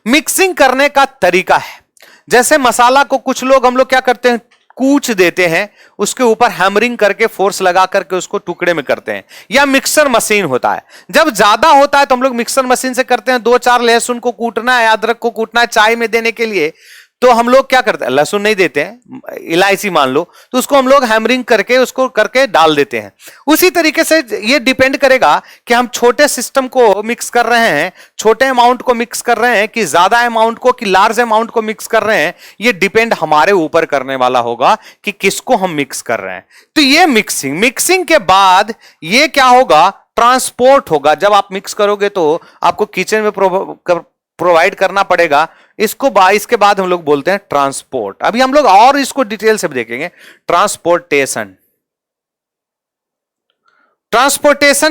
मिक्सिंग करने का तरीका है, जैसे मसाला को कुछ लोग हम लोग क्या करते हैं? कूच देते हैं, उसके ऊपर हैमरिंग करके फोर्स लगा करके उसको टुकड़े में करते हैं, या मिक्सर मशीन होता है। जब ज्यादा होता है तो हम लोग मिक्सर मशीन से करते हैं। 2-4 लहसुन को कूटना है, अदरक को कूटना है चाय में देने के लिए, तो हम लोग क्या करते हैं? लहसुन नहीं देते हैं, इलायची मान लो, तो उसको हम लोग हैमरिंग करके उसको करके डाल देते हैं। उसी तरीके से ये डिपेंड करेगा कि हम छोटे सिस्टम को मिक्स कर रहे हैं, छोटे अमाउंट को मिक्स कर रहे हैं, कि ज्यादा अमाउंट को, कि लार्ज अमाउंट को मिक्स कर रहे हैं। ये डिपेंड हमारे ऊपर करने वाला होगा कि किसको हम मिक्स कर रहे हैं। तो ये मिक्सिंग के बाद ये क्या होगा? ट्रांसपोर्ट होगा। जब आप मिक्स करोगे तो आपको किचन में प्रोवाइड करना पड़ेगा। इसके बाद हम लोग बोलते हैं ट्रांसपोर्ट। अभी हम लोग और इसको डिटेल से देखेंगे। ट्रांसपोर्टेशन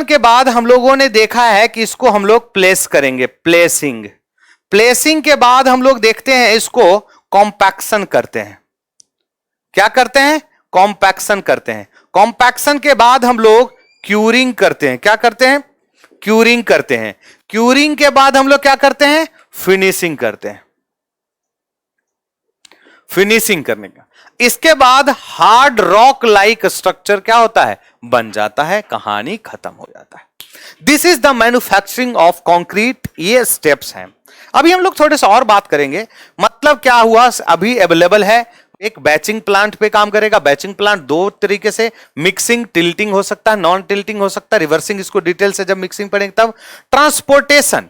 के बाद हम लोगों ने देखा है कि इसको हम लोग प्लेस करेंगे, प्लेसिंग के बाद हम लोग देखते हैं इसको कॉम्पैक्शन करते हैं। क्या करते हैं? कॉम्पैक्शन करते हैं। कॉम्पैक्शन के बाद हम लोग क्यूरिंग करते हैं। क्या करते हैं? क्यूरिंग करते हैं। क्यूरिंग के बाद हम लोग क्या करते हैं? फिनिशिंग करते हैं। फिनिशिंग करने का, इसके बाद हार्ड रॉक लाइक स्ट्रक्चर क्या होता है? बन जाता है, कहानी खत्म हो जाता है। This is the manufacturing of concrete. ये स्टेप्स हैं। अभी हम लोग थोड़े से और बात करेंगे। मतलब क्या हुआ? अभी अवेलेबल है, एक बैचिंग प्लांट पे काम करेगा। बैचिंग प्लांट दो तरीके से, मिक्सिंग, टिल्टिंग हो सकता है, नॉन टिल्टिंग हो सकता है, रिवर्सिंग। इसको डिटेल से जब मिक्सिंग पढ़ेंगे तब। ट्रांसपोर्टेशन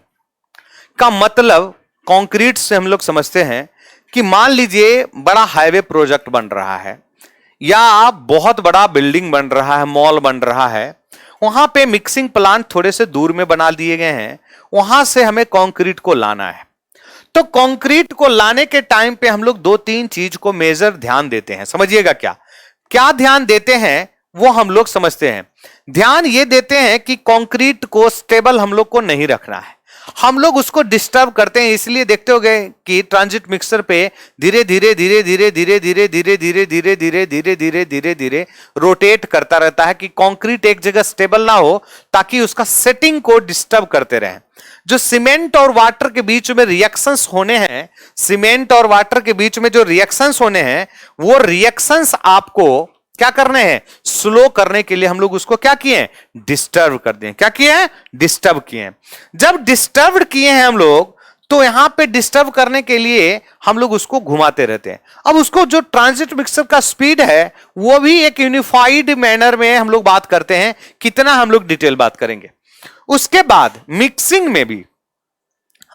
का मतलब कंक्रीट से हम लोग समझते हैं कि मान लीजिए बड़ा हाईवे प्रोजेक्ट बन रहा है, या बहुत बड़ा बिल्डिंग बन रहा है, मॉल बन रहा है, वहां पे मिक्सिंग प्लांट थोड़े से दूर में बना दिए गए हैं। वहां से हमें कंक्रीट को लाना है। तो कंक्रीट को लाने के टाइम पे हम लोग 2-3 चीज को मेजर ध्यान देते हैं। समझिएगा क्या क्या ध्यान देते हैं वो हम लोग समझते हैं। ध्यान ये देते हैं कि कंक्रीट को स्टेबल हम लोग को नहीं रखना है, हम लोग उसको डिस्टर्ब करते हैं। इसलिए देखते हो गए कि ट्रांजिट मिक्सर पे धीरे धीरे धीरे धीरे धीरे धीरे धीरे धीरे धीरे धीरे धीरे धीरे धीरे धीरे रोटेट करता रहता है कि कंक्रीट एक जगह स्टेबल ना हो, ताकि उसका सेटिंग को डिस्टर्ब करते रहें। जो सीमेंट और वाटर के बीच में रिएक्शंस होने हैं, सीमेंट और वाटर के बीच में जो रिएक्शंस होने हैं, वो रिएक्शंस आपको क्या करने हैं? स्लो करने के लिए हम लोग उसको क्या किए हैं? डिस्टर्ब कर दिए। क्या किए हैं? डिस्टर्ब किए हैं। जब डिस्टर्ब किए हैं हम लोग, तो यहां पे डिस्टर्ब करने के लिए हम लोग उसको घुमाते रहते हैं। अब उसको जो ट्रांजिट मिक्सर का स्पीड है वो भी एक यूनिफाइड मैनर में हम लोग बात करते हैं। कितना हम लोग डिटेल बात करेंगे। उसके बाद मिक्सिंग में भी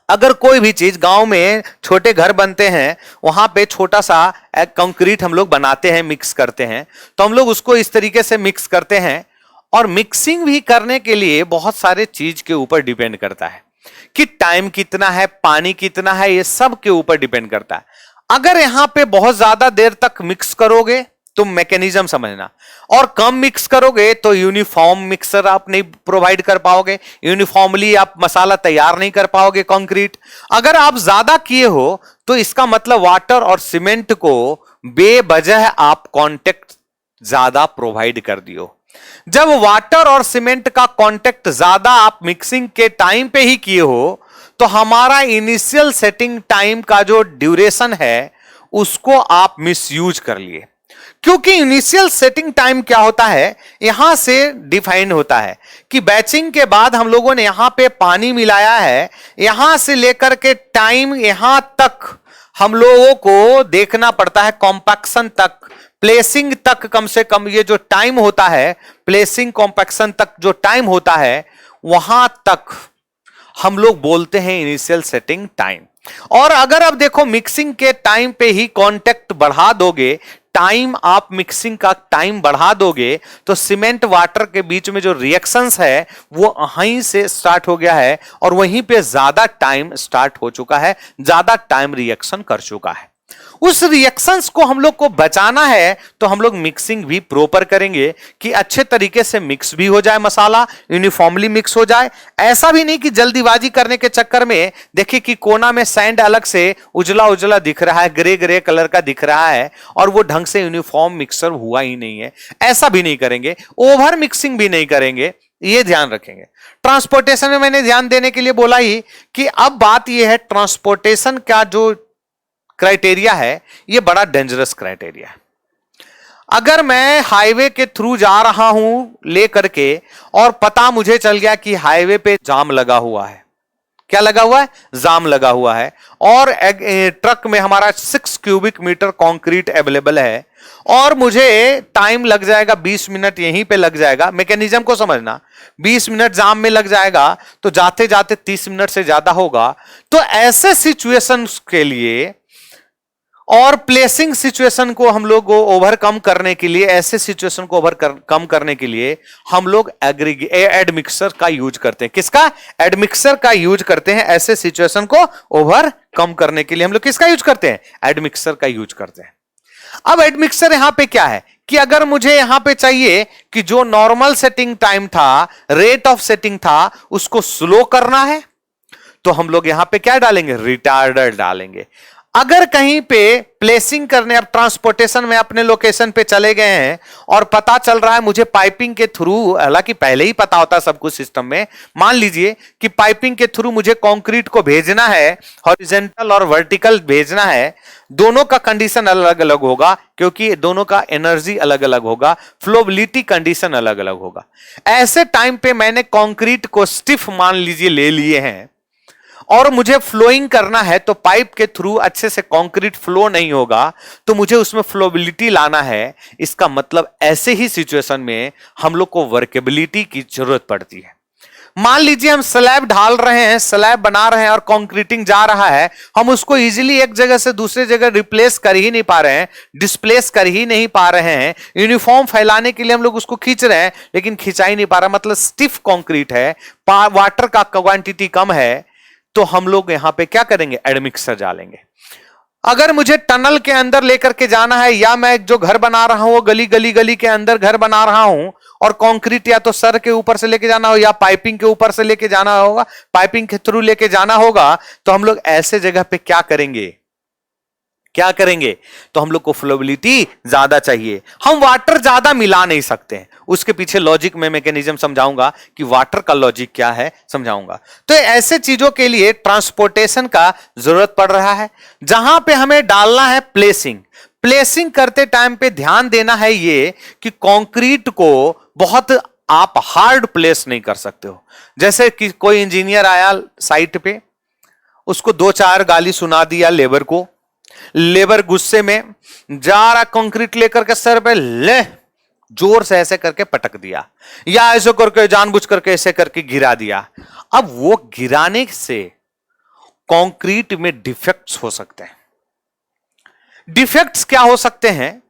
अगर कोई भी चीज, गांव में छोटे घर बनते हैं, वहां पे छोटा सा कंक्रीट हम लोग बनाते हैं, मिक्स करते हैं, तो हम लोग उसको इस तरीके से मिक्स करते हैं। और मिक्सिंग भी करने के लिए बहुत सारे चीज के ऊपर डिपेंड करता है कि टाइम कितना है, पानी कितना है, ये सब के ऊपर डिपेंड करता है। अगर यहां पे बहुत ज्यादा देर तक मिक्स करोगे तो मैकेनिज्म समझना, और कम मिक्स करोगे तो यूनिफॉर्म मिक्सर आप नहीं प्रोवाइड कर पाओगे, यूनिफॉर्मली आप मसाला तैयार नहीं कर पाओगे कंक्रीट। अगर आप ज्यादा किए हो तो इसका मतलब वाटर और सीमेंट को बेवजह आप कांटेक्ट ज्यादा प्रोवाइड कर दियो। जब वाटर और सीमेंट का कांटेक्ट ज्यादा आप मिक्सिंग के टाइम पे ही किए हो तो हमारा इनिशियल सेटिंग टाइम का जो ड्यूरेशन है उसको आप मिसयूज कर लिए। क्योंकि इनिशियल सेटिंग टाइम क्या होता है, यहां से डिफाइन होता है कि बैचिंग के बाद हम लोगों ने यहां पे पानी मिलाया है, यहां से लेकर के टाइम यहां तक हम लोगों को देखना पड़ता है, कॉम्पैक्शन तक, प्लेसिंग तक, कम से कम ये जो टाइम होता है, प्लेसिंग कॉम्पैक्शन तक जो टाइम होता है, वहां तक हम लोग बोलते हैं इनिशियल सेटिंग टाइम। और अगर अब देखो मिक्सिंग के टाइम पे ही कांटेक्ट बढ़ा दोगे, टाइम आप मिक्सिंग का टाइम बढ़ा दोगे, तो सीमेंट वाटर के बीच में जो रिएक्शंस है वो वहीं से स्टार्ट हो गया है और वहीं पे ज्यादा टाइम स्टार्ट हो चुका है, ज्यादा टाइम रिएक्शन कर चुका है। उस रिएक्शंस को हम लोग को बचाना है तो हम लोग मिक्सिंग भी प्रॉपर करेंगे कि अच्छे तरीके से मिक्स भी हो जाए, मसाला यूनिफॉर्मली मिक्स हो जाए। ऐसा भी नहीं कि जल्दीबाजी करने के चक्कर में देखिए कि कोना में सैंड अलग से उजला उजला दिख रहा है, ग्रे ग्रे कलर का दिख रहा है और वो ढंग से यूनिफॉर्म मिक्सर हुआ ही नहीं है। ऐसा भी नहीं करेंगे, ओवर मिक्सिंग भी नहीं करेंगे, ये ध्यान रखेंगे। ट्रांसपोर्टेशन में मैंने ध्यान देने के लिए बोला ही कि अब बात यह है, ट्रांसपोर्टेशन का जो क्राइटेरिया है ये बड़ा डेंजरस क्राइटेरिया है। अगर मैं हाईवे के थ्रू जा रहा हूं लेकर के और पता मुझे चल गया कि हाईवे पे जाम लगा हुआ है, क्या लगा हुआ है, जाम लगा हुआ है, और ट्रक में हमारा 6 क्यूबिक मीटर कंक्रीट अवेलेबल है और मुझे टाइम लग जाएगा 20 मिनट, यहीं पे लग जाएगा। मैकेनिज्म को समझना, 20 मिनट जाम में लग जाएगा तो जाते जाते 30 मिनट से ज्यादा होगा। तो ऐसे सिचुएशंस के लिए और प्लेसिंग सिचुएशन को हम लोग ओवरकम करने के लिए, ऐसे सिचुएशन को कम करने के लिए हम लोग एडमिक्सर का यूज करते हैं। किसका? एडमिक्सर का यूज करते हैं। ऐसे सिचुएशन को ओवरकम करने के लिए हम लोग किसका यूज करते हैं? एडमिक्सर का यूज करते हैं। अब एडमिक्सर यहां पे क्या है कि अगर मुझे यहां पे चाहिए कि जो नॉर्मल सेटिंग टाइम था, रेट ऑफ सेटिंग था, उसको स्लो करना है तो हम लोग यहां पे क्या डालेंगे? रिटार्डर डालेंगे। अगर कहीं पे प्लेसिंग करने, अब ट्रांसपोर्टेशन में अपने लोकेशन पे चले गए हैं और पता चल रहा है मुझे पाइपिंग के थ्रू, हालांकि पहले ही पता होता सब कुछ सिस्टम में, मान लीजिए कि पाइपिंग के थ्रू मुझे कंक्रीट को भेजना है, हॉरिजॉन्टल और वर्टिकल भेजना है, दोनों का कंडीशन अलग अलग होगा क्योंकि दोनों का एनर्जी अलग अलग होगा, फ्लोबिलिटी कंडीशन अलग अलग होगा। ऐसे टाइम पे मैंने कंक्रीट को स्टिफ मान लीजिए ले लिए हैं और मुझे फ्लोइंग करना है, तो पाइप के थ्रू अच्छे से कंक्रीट फ्लो नहीं होगा, तो मुझे उसमें फ्लोबिलिटी लाना है। इसका मतलब ऐसे ही सिचुएशन में हम लोग को वर्केबिलिटी की जरूरत पड़ती है। मान लीजिए हम स्लैब ढाल रहे हैं, स्लैब बना रहे हैं और कंक्रीटिंग जा रहा है, हम उसको इजीली एक जगह से दूसरे जगह रिप्लेस कर ही नहीं पा रहे हैं, डिस्प्लेस कर ही नहीं पा रहे हैं। यूनिफॉर्म फैलाने के लिए हम लोग उसको खींच रहे हैं लेकिन खिंचा ही नहीं पा रहा, मतलब स्टिफ कंक्रीट है, वाटर का क्वांटिटी कम है, तो हम लोग यहां पे क्या करेंगे? एडमिक्सर डालेंगे। अगर मुझे टनल के अंदर लेकर के जाना है, या मैं जो घर बना रहा हूं वो गली के अंदर घर बना रहा हूं और कंक्रीट या तो सर के ऊपर से लेके जाना हो या पाइपिंग के ऊपर से लेके जाना होगा, पाइपिंग के थ्रू लेके जाना होगा, तो हम लोग ऐसे जगह पे क्या करेंगे? तो हम लोग को फ्लोबिलिटी ज्यादा चाहिए। हम वाटर ज्यादा मिला नहीं सकते हैं, उसके पीछे लॉजिक में मैकेनिज्म समझाऊंगा कि वाटर का लॉजिक क्या है, समझाऊंगा। तो ऐसे चीजों के लिए ट्रांसपोर्टेशन का जरूरत पड़ रहा है। जहां पे हमें डालना है प्लेसिंग करते टाइम पे ध्यान देना है ये कि कंक्रीट को बहुत आप हार्ड प्लेस नहीं कर सकते हो। जैसे कि कोई इंजीनियर आया साइट पे, उसको 2-4 गाली सुना दिया लेबर को, लेबर गुस्से में जा रहा कंक्रीट लेकर के सर पे ले जोर से ऐसे करके पटक दिया, या ऐसे करके जानबूझ करके ऐसे करके गिरा दिया। अब वो गिराने से कंक्रीट में डिफेक्ट्स हो सकते हैं। डिफेक्ट्स क्या हो सकते हैं?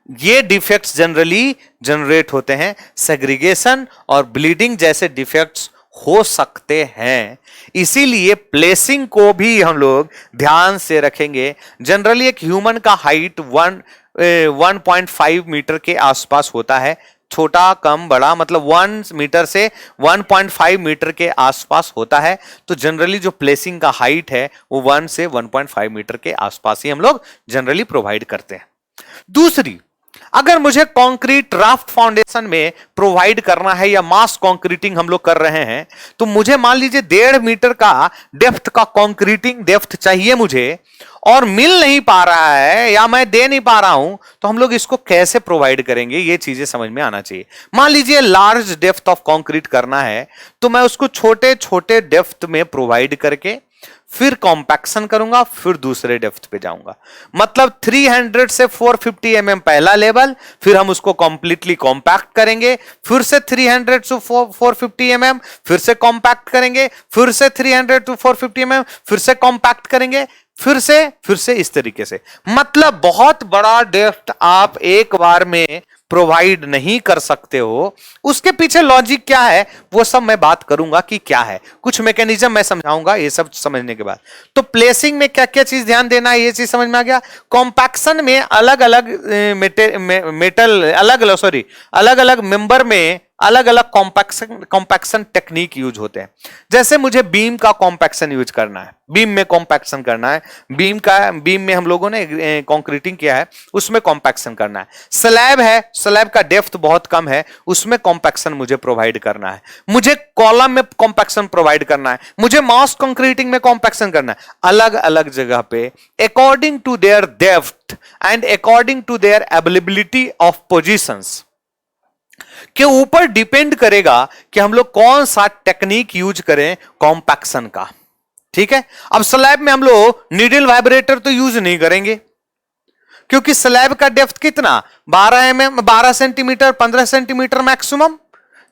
ये डिफेक्ट्स जनरली जनरेट होते हैं, सेग्रीगेशन और ब्लीडिंग जैसे डिफेक्ट्स हो सकते हैं। इसीलिए प्लेसिंग को भी हम लोग ध्यान से रखेंगे। जनरली एक ह्यूमन का हाइट 1.5 मीटर के आसपास होता है, छोटा कम बड़ा मतलब 1 मीटर से 1.5 मीटर के आसपास होता है। तो जनरली जो प्लेसिंग का हाइट है वो 1 से 1.5 मीटर के आसपास ही हम लोग जनरली प्रोवाइड करते हैं। दूसरी, अगर मुझे कंक्रीट राफ्ट फाउंडेशन में प्रोवाइड करना है या मास कंक्रीटिंग हम लोग कर रहे हैं, तो मुझे मान लीजिए 1.5 मीटर का डेप्थ का कंक्रीटिंग डेप्थ चाहिए मुझे, और मिल नहीं पा रहा है या मैं दे नहीं पा रहा हूं, तो हम लोग इसको कैसे प्रोवाइड करेंगे, ये चीजें समझ में आना चाहिए। मान लीजिए लार्ज डेप्थ ऑफ कंक्रीट करना है, तो मैं उसको छोटे छोटे डेप्थ में प्रोवाइड करके फिर कॉम्पैक्शन करूंगा, फिर दूसरे डेप्थ पे जाऊंगा। मतलब 300 से 450 mm पहला लेवल, फिर हम उसको कंप्लीटली कॉम्पैक्ट करेंगे, फिर से 300 से 450 mm, फिर से कॉम्पैक्ट करेंगे, फिर से 300 to 450 mm, फिर से कॉम्पैक्ट करेंगे, फिर से इस तरीके से। मतलब बहुत बड़ा डेप्थ आप एक बार में प्रोवाइड नहीं कर सकते हो। उसके पीछे लॉजिक क्या है वो सब मैं बात करूंगा कि क्या है, कुछ मैकेनिज्म मैं समझाऊंगा। ये सब समझने के बाद तो प्लेसिंग में क्या क्या चीज ध्यान देना है, ये चीज समझ में आ गया। कॉम्पैक्शन में अलग अलग मेटल अलग अलग मेंबर में अलग अलग कॉम्पैक्शन टेक्निक यूज होते हैं। जैसे मुझे बीम का कॉम्पैक्शन यूज करना है, बीम में कॉम्पैक्शन करना है, बीम में हम लोगों ने कंक्रीटिंग किया है, उसमें कॉम्पैक्शन करना है। स्लैब है, स्लैब का डेप्थ बहुत कम है, उसमें कॉम्पैक्शन मुझे प्रोवाइड करना है। मुझे कॉलम में कॉम्पैक्शन प्रोवाइड करना है, मुझे मास कंक्रीटिंग में कॉम्पैक्शन करना है। अलग अलग जगह पे according to their depth and according to their availability of positions के ऊपर डिपेंड करेगा कि हम लोग कौन सा टेक्निक यूज करें कॉम्पैक्शन का। ठीक है, अब स्लैब में हम लोग नीडल वाइब्रेटर तो यूज नहीं करेंगे, क्योंकि स्लैब का डेप्थ कितना 12 centimetre 15 centimetre maximum,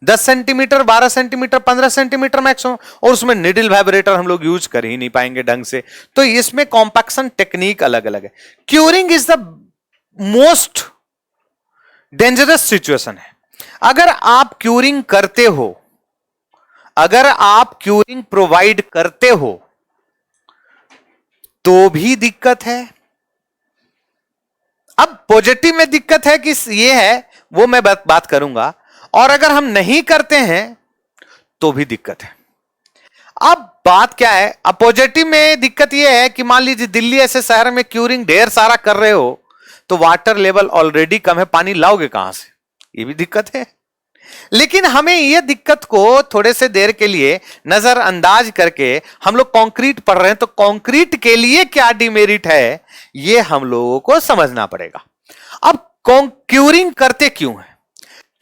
10 centimetre 12 centimetre 15 centimetre maximum, और उसमें नीडल वाइब्रेटर हम लोग यूज कर ही नहीं पाएंगे ढंग से। तो इसमें कॉम्पैक्शन टेक्निक अलग अलग है। Curing is the most dangerous situation है। अगर आप क्यूरिंग करते हो, अगर आप क्यूरिंग प्रोवाइड करते हो तो भी दिक्कत है। अब पॉजिटिव में दिक्कत है कि ये है, वो मैं बात करूंगा, और अगर हम नहीं करते हैं तो भी दिक्कत है। अब बात क्या है, अब पॉजिटिव में दिक्कत यह है कि मान लीजिए दिल्ली ऐसे शहर में क्यूरिंग ढेर सारा कर रहे हो, तो वाटर लेवल ऑलरेडी कम है, पानी लाओगे कहां से, ये भी दिक्कत है। लेकिन हमें यह दिक्कत को थोड़े से देर के लिए नजरअंदाज करके हम लोग कंक्रीट पढ़ रहे हैं, तो कंक्रीट के लिए क्या डिमेरिट है ये हम लोगों को समझना पड़ेगा। अब क्यूरिंग करते क्यों है,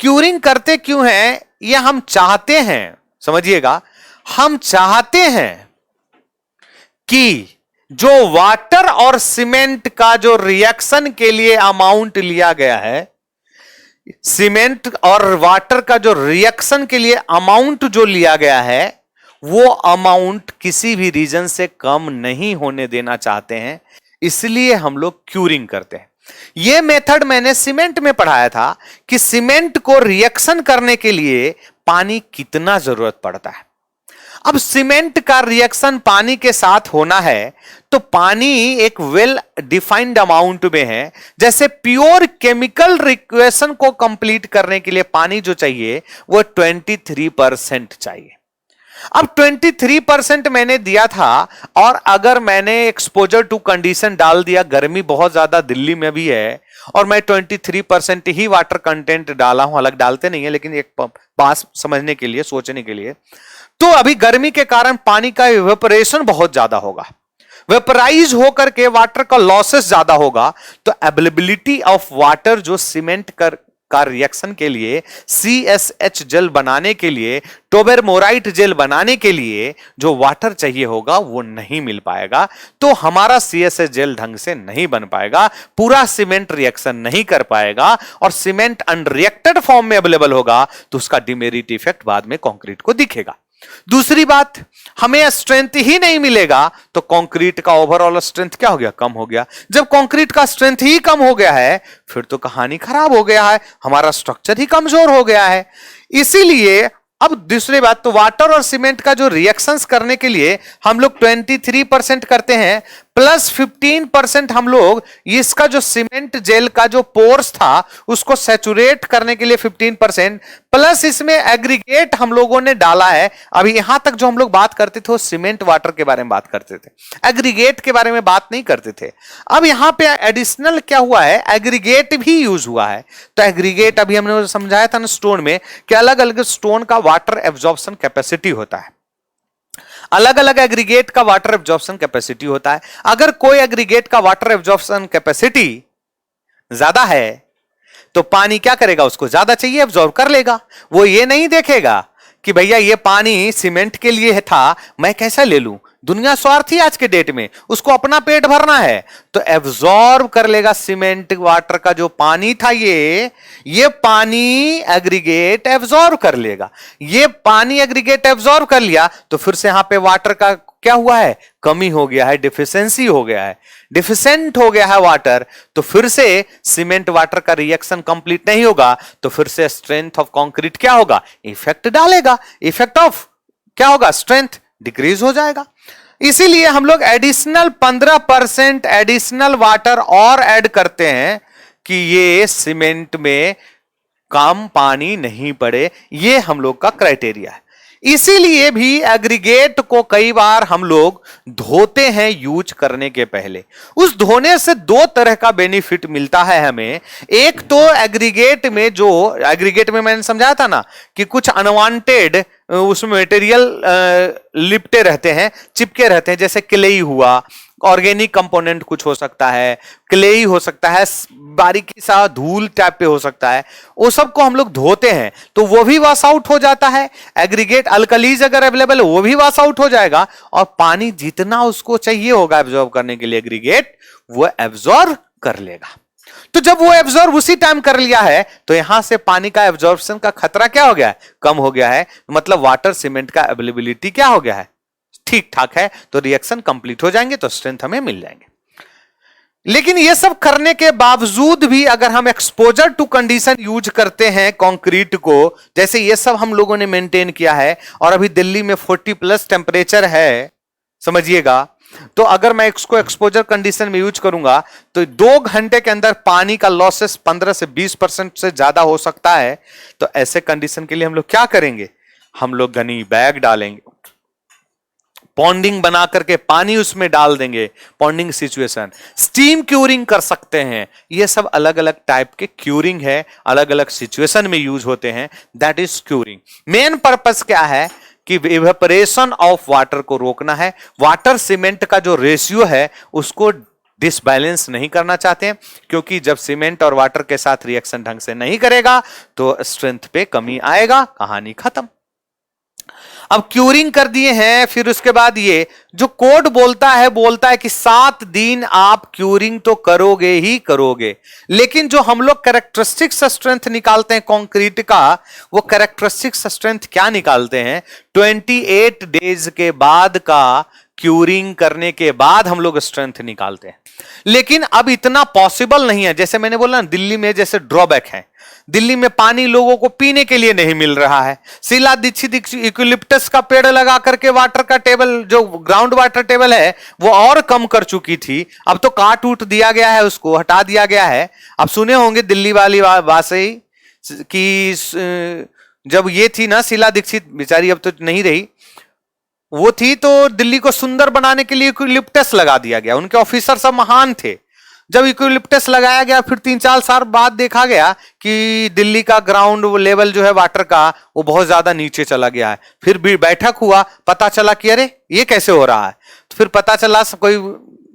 क्यूरिंग करते क्यों है, ये हम चाहते हैं, समझिएगा, हम चाहते हैं कि जो वाटर और सीमेंट का जो रिएक्शन के लिए अमाउंट लिया गया है, सीमेंट और वाटर का जो रिएक्शन के लिए अमाउंट जो लिया गया है, वो अमाउंट किसी भी रीजन से कम नहीं होने देना चाहते हैं, इसलिए हम लोग क्यूरिंग करते हैं। यह मेथड मैंने सीमेंट में पढ़ाया था कि सीमेंट को रिएक्शन करने के लिए पानी कितना जरूरत पड़ता है। अब सीमेंट का रिएक्शन पानी के साथ होना है, तो पानी एक वेल डिफाइंड अमाउंट में है। जैसे प्योर केमिकल रिएक्शन को कंप्लीट करने के लिए पानी जो चाहिए वो 23% चाहिए। अब 23% मैंने दिया था, और अगर मैंने एक्सपोजर टू कंडीशन डाल दिया, गर्मी बहुत ज्यादा दिल्ली में भी है, और मैं 23% ही वाटर कंटेंट डाला हूं, अलग डालते नहीं है लेकिन एक पास समझने के लिए, सोचने के लिए, तो अभी गर्मी के कारण पानी का इवेपोरेशन बहुत ज्यादा होगा, वेपराइज होकर के वाटर का लॉसेस ज्यादा होगा। तो अवेलेबिलिटी ऑफ वाटर जो सीमेंट का रिएक्शन के लिए, CSH जेल बनाने के लिए, टोबरमोराइट जेल बनाने के लिए जो वाटर चाहिए होगा वो नहीं मिल पाएगा, तो हमारा CSH जेल ढंग से नहीं बन पाएगा, पूरा सीमेंट रिएक्शन नहीं कर पाएगा, और सीमेंट अनरिएक्टेड फॉर्म में अवेलेबल होगा, तो उसका डिमेरिट इफेक्ट बाद में कंक्रीट को दिखेगा। दूसरी बात, हमें स्ट्रेंथ ही नहीं मिलेगा, तो कंक्रीट का ओवरऑल स्ट्रेंथ क्या हो गया, कम हो गया। जब कंक्रीट का स्ट्रेंथ ही कम हो गया है, फिर तो कहानी खराब हो गया है, हमारा स्ट्रक्चर ही कमजोर हो गया है। इसीलिए अब दूसरी बात, तो वाटर और सीमेंट का जो रिएक्शंस करने के लिए हम लोग 23% करते हैं, प्लस 15% हम लोग इसका जो सीमेंट जेल का जो पोर्स था उसको सैचुरेट करने के लिए 15%, प्लस इसमें एग्रीगेट हम लोगों ने डाला है। अभी यहां तक जो हम लोग बात करते थे वो सीमेंट वाटर के बारे में बात करते थे, एग्रीगेट के बारे में बात नहीं करते थे। अब यहां पे एडिशनल क्या हुआ है, एग्रीगेट भी यूज हुआ है। तो एग्रीगेट अभी हमने समझाया था ना स्टोन में कि अलग अलग स्टोन का वाटर एब्जॉर्प्शन कैपेसिटी होता है, अलग अलग एग्रीगेट का वाटर एब्जॉर्प्शन कैपेसिटी होता है। अगर कोई एग्रीगेट का वाटर एब्जॉर्प्शन कैपेसिटी ज्यादा है तो पानी क्या करेगा, उसको ज्यादा चाहिए, एब्जॉर्ब कर लेगा। वो ये नहीं देखेगा कि भैया ये पानी सीमेंट के लिए था, मैं कैसा ले लूं। दुनिया स्वार्थी आज के डेट में, उसको अपना पेट भरना है तो एब्जॉर्ब कर लेगा सीमेंट वाटर का जो पानी था, ये पानी एग्रीगेट एब्जॉर्ब कर लेगा। ये पानी एग्रीगेट एब्जॉर्ब कर लिया तो फिर से यहां पे वाटर का क्या हुआ है, कमी हो गया है, डिफिशियंसी हो गया है, डिफिशेंट हो गया है वाटर। तो फिर से सीमेंट वाटर का रिएक्शन कंप्लीट नहीं होगा, तो फिर से स्ट्रेंथ ऑफ कंक्रीट क्या होगा, इफेक्ट डालेगा। इफेक्ट ऑफ क्या होगा, स्ट्रेंथ डिक्रीज हो जाएगा। इसीलिए हम लोग एडिशनल 15% एडिशनल वाटर और ऐड करते हैं कि ये सीमेंट में कम पानी नहीं पड़े। ये हम लोग का क्राइटेरिया है। इसीलिए भी एग्रीगेट को कई बार हम लोग धोते हैं यूज करने के पहले। उस धोने से दो तरह का बेनिफिट मिलता है हमें। एक तो एग्रीगेट में मैंने समझाया था ना कि कुछ अनवांटेड उसमें मटेरियल लिपटे रहते हैं, चिपके रहते हैं, जैसे क्लेई हुआ, ऑर्गेनिक कंपोनेंट कुछ हो सकता है, क्लेई हो सकता है, बारीकी सा धूल टाइप पे हो सकता है, वो सब को हम लोग धोते हैं तो वो भी वॉश आउट हो जाता है। एग्रीगेट अल्कलीज अगर अवेलेबल है वो भी वॉश आउट हो जाएगा और पानी जितना उसको चाहिए होगा एब्जॉर्ब करने के लिए एग्रीगेट वो एब्जॉर्ब कर लेगा। तो जब वो एब्जॉर्ब उसी टाइम कर लिया है तो यहां से पानी का एब्जॉर्प्शन का खतरा क्या हो गया है, कम हो गया है। मतलब वाटर सीमेंट का अवेलेबिलिटी क्या हो गया है, ठीक ठाक है। तो रिएक्शन कंप्लीट हो जाएंगे तो स्ट्रेंथ हमें मिल जाएंगे। लेकिन ये सब करने के बावजूद भी अगर हम एक्सपोजर टू कंडीशन यूज करते हैं कंक्रीट को, जैसे ये सब हम लोगों ने मेंटेन किया है और अभी दिल्ली में 40+ टेम्परेचर है, समझिएगा, तो अगर मैं इसको एक्सपोजर कंडीशन में यूज करूंगा तो 2 घंटे के अंदर पानी का लॉसेस 15 से 20% से ज्यादा हो सकता है। तो ऐसे कंडीशन के लिए हम लोग क्या करेंगे, हम लोग घनी बैग डालेंगे, पॉन्डिंग बना करके पानी उसमें डाल देंगे, पॉन्डिंग सिचुएशन, स्टीम क्यूरिंग कर सकते हैं। ये सब अलग अलग टाइप के क्यूरिंग है, अलग अलग सिचुएशन में यूज होते हैं, that is curing. Main purpose क्या है कि इवेपोरेशन ऑफ वाटर को रोकना है। वाटर सीमेंट का जो रेशियो है उसको डिसबैलेंस नहीं करना चाहते हैं, क्योंकि जब सीमेंट और वाटर के साथ रिएक्शन ढंग से नहीं करेगा तो स्ट्रेंथ पे कमी आएगा, कहानी खत्म। अब क्यूरिंग कर दिए हैं, फिर उसके बाद ये जो कोड बोलता है कि 7 दिन आप क्यूरिंग तो करोगे ही करोगे। लेकिन जो हम लोग कैरेक्टरिस्टिक्स स्ट्रेंथ निकालते हैं कंक्रीट का, वो कैरेक्टरिस्टिक्स स्ट्रेंथ क्या निकालते हैं, 28 डेज के बाद का क्यूरिंग करने के बाद हम लोग स्ट्रेंथ निकालते हैं। लेकिन अब इतना पॉसिबल नहीं है। जैसे मैंने बोला दिल्ली में जैसे ड्रॉबैक है, दिल्ली में पानी लोगों को पीने के लिए नहीं मिल रहा है। शीला दीक्षित यूकेलिप्टस का पेड़ लगा करके वाटर का टेबल, जो ग्राउंड वाटर टेबल है, वो और कम कर चुकी थी। अब तो काट उठ दिया गया है, उसको हटा दिया गया है। अब सुने होंगे दिल्ली वाली बात से कि जब ये थी ना शीला दीक्षित, बेचारी अब तो नहीं रही, वो थी तो दिल्ली को सुंदर बनाने के लिए यूकेलिप्टस लगा दिया गया। उनके ऑफिसर सब महान थे। जब यूकेलिप्टस लगाया गया फिर 3-4 साल बाद देखा गया कि दिल्ली का ग्राउंड लेवल जो है वाटर का वो बहुत ज्यादा नीचे चला गया है। फिर भी बैठक हुआ, पता चला कि अरे ये कैसे हो रहा है। तो फिर पता चला, कोई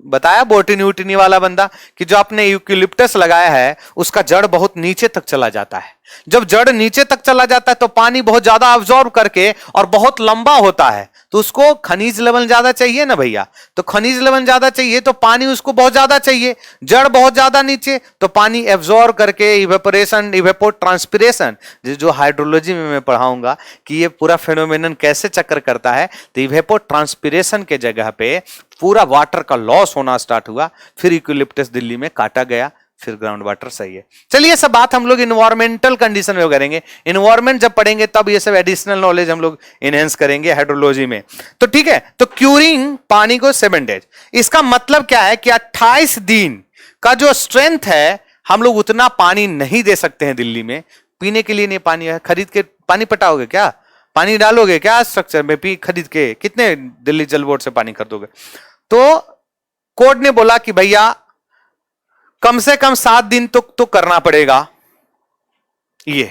बताया बोटनी वोटनी वाला बंदा कि जो आपने यूकेलिप्टस लगाया है उसका जड़ बहुत नीचे तक चला जाता है। जब जड़ नीचे तक चला जाता है तो पानी बहुत ज्यादा अब्जॉर्ब करके और बहुत लंबा होता है, तो उसको खनिज लवण ज्यादा चाहिए ना भैया। तो खनिज लवण ज्यादा चाहिए तो पानी उसको बहुत ज्यादा चाहिए, जड़ बहुत ज्यादा नीचे, तो पानी एब्जॉर्ब करके इवेपोरेशन, ट्रांसपिरेशन, जो हाइड्रोलॉजी में मैं पढ़ाऊंगा कि ये पूरा फेनोमेनन कैसे चक्र करता है। तो इवेपोर ट्रांसपिरेशन के जगह पे पूरा वाटर का लॉस होना स्टार्ट हुआ। फिर यूकेलिप्टस दिल्ली में काटा गया, फिर ग्राउंड वाटर सही है। चलिए सब बात हम लोग इन्वायरमेंटल कंडीशन में करेंगे, इन्वायरमेंट जब पढ़ेंगे तब ये सब एडिशनल नॉलेज हम लोग इनहेंस करेंगे हाइड्रोलॉजी में। तो ठीक है, तो क्यूरिंग पानी को 7 डेज, इसका मतलब क्या है कि 28 दिन का जो स्ट्रेंथ है, हम लोग उतना पानी नहीं दे सकते हैं दिल्ली में। पीने के लिए नहीं पानी है, खरीद के पानी पटाओगे क्या, पानी डालोगे क्या स्ट्रक्चर में, पी खरीद के कितने दिल्ली जल बोर्ड से पानी खरीदोगे। तो कोर्ट ने बोला कि भैया कम से कम 7 दिन तो करना पड़ेगा। ये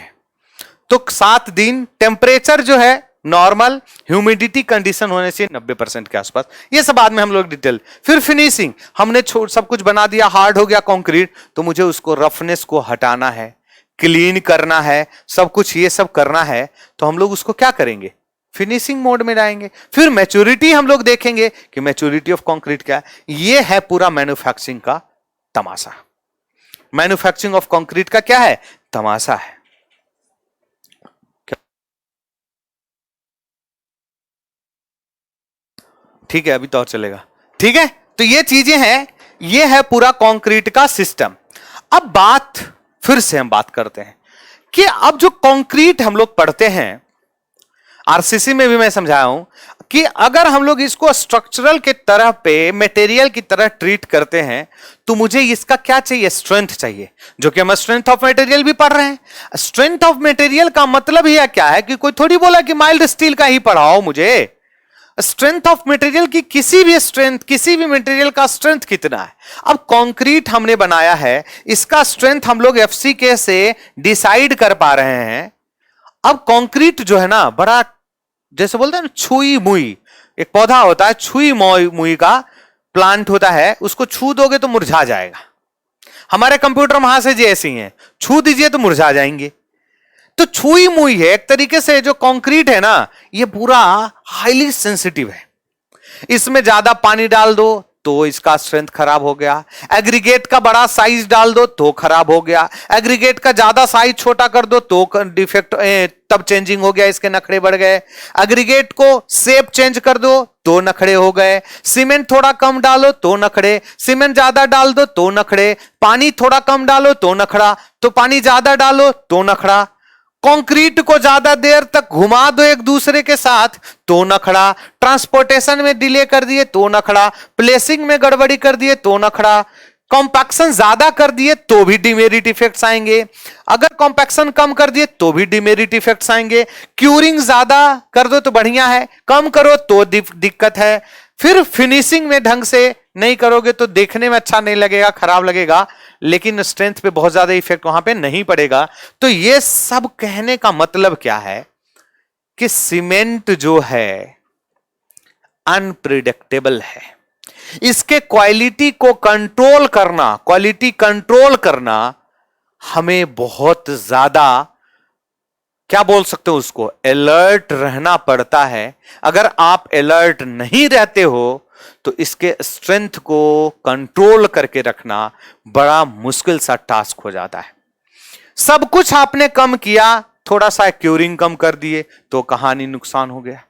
तो 7 दिन टेम्परेचर जो है नॉर्मल, ह्यूमिडिटी कंडीशन होने से 90% के आसपास, ये सब बाद में हम लोग डिटेल। फिर फिनिशिंग, हमने सब कुछ बना दिया, हार्ड हो गया कंक्रीट, तो मुझे उसको रफनेस को हटाना है, क्लीन करना है, सब कुछ ये सब करना है, तो हम लोग उसको क्या करेंगे, फिनिशिंग मोड में लाएंगे। फिर मैच्योरिटी हम लोग देखेंगे कि मैच्योरिटी ऑफ कंक्रीट क्या है। ये है पूरा मैन्युफैक्चरिंग का तमाशा। मैन्युफैक्चरिंग ऑफ कंक्रीट का क्या है, तमाशा है। ठीक है, अभी तो और चलेगा। ठीक है, तो ये चीजें हैं, ये है पूरा कंक्रीट का सिस्टम। अब बात फिर से हम बात करते हैं कि अब जो कंक्रीट हम लोग पढ़ते हैं, आरसीसी में भी मैं समझाया हूं कि अगर हम लोग इसको स्ट्रक्चरल के तरह पे मटेरियल की तरह ट्रीट करते हैं, तो मुझे इसका क्या चाहिए, स्ट्रेंथ चाहिए, जो कि हम स्ट्रेंथ ऑफ मटेरियल भी पढ़ रहे हैं। स्ट्रेंथ ऑफ मटेरियल का मतलब ही क्या है कि कोई थोड़ी बोला कि माइल्ड स्टील का ही पढ़ाओ मुझे। स्ट्रेंथ ऑफ मटेरियल की किसी भी स्ट्रेंथ, किसी भी मटेरियल का स्ट्रेंथ कितना है। अब कंक्रीट हमने बनाया है, इसका स्ट्रेंथ हम लोग एफसीके से डिसाइड कर पा रहे हैं। अब कंक्रीट जो है ना, बड़ा जैसे बोलते हैं ना छुई मुई, एक पौधा होता है छुई मुई का प्लांट होता है, उसको छू दोगे तो मुरझा जाएगा। हमारे कंप्यूटर वहां से जैसे ही हैं, छू दीजिए तो मुरझा जाएंगे। तो छुई मुई है एक तरीके से, जो कंक्रीट है ना, ये पूरा हाईली सेंसिटिव है। इसमें ज्यादा पानी डाल दो तो इसका स्ट्रेंथ खराब हो गया, एग्रीगेट का बड़ा साइज डाल दो तो खराब हो गया, एग्रीगेट का ज्यादा साइज छोटा कर दो तो डिफेक्ट तब चेंजिंग हो गया, इसके नखड़े बढ़ गए, एग्रीगेट को शेप चेंज कर दो तो नखड़े हो गए, सीमेंट थोड़ा कम डालो तो नखड़े, सीमेंट ज्यादा डाल दो तो नखड़े, पानी थोड़ा कम डालो तो नखड़ा, तो पानी ज्यादा डालो तो नखड़ा, कंक्रीट को ज्यादा देर तक घुमा दो एक दूसरे के साथ तो नखड़ा, ट्रांसपोर्टेशन में डिले कर दिए तो नखड़ा, प्लेसिंग में गड़बड़ी कर दिए तो नखड़ा, कॉम्पैक्शन ज्यादा कर दिए तो भी डिमेरिट इफेक्ट्स आएंगे, अगर कॉम्पैक्शन कम कर दिए तो भी डिमेरिट इफेक्ट्स आएंगे, क्यूरिंग ज्यादा कर दो तो बढ़िया है, कम करो तो दिक्कत है, फिर फिनिशिंग में ढंग से नहीं करोगे तो देखने में अच्छा नहीं लगेगा, खराब लगेगा, लेकिन स्ट्रेंथ पे बहुत ज्यादा इफेक्ट वहां पे नहीं पड़ेगा। तो ये सब कहने का मतलब क्या है कि सीमेंट जो है अनप्रिडिक्टेबल है, इसके क्वालिटी को कंट्रोल करना, क्वालिटी कंट्रोल करना हमें बहुत ज्यादा, क्या बोल सकते हो उसको, अलर्ट रहना पड़ता है। अगर आप अलर्ट नहीं रहते हो तो इसके स्ट्रेंथ को कंट्रोल करके रखना बड़ा मुश्किल सा टास्क हो जाता है। सब कुछ आपने कम किया, थोड़ा सा क्यूरिंग कम कर दिए तो कहानी नुकसान हो गया।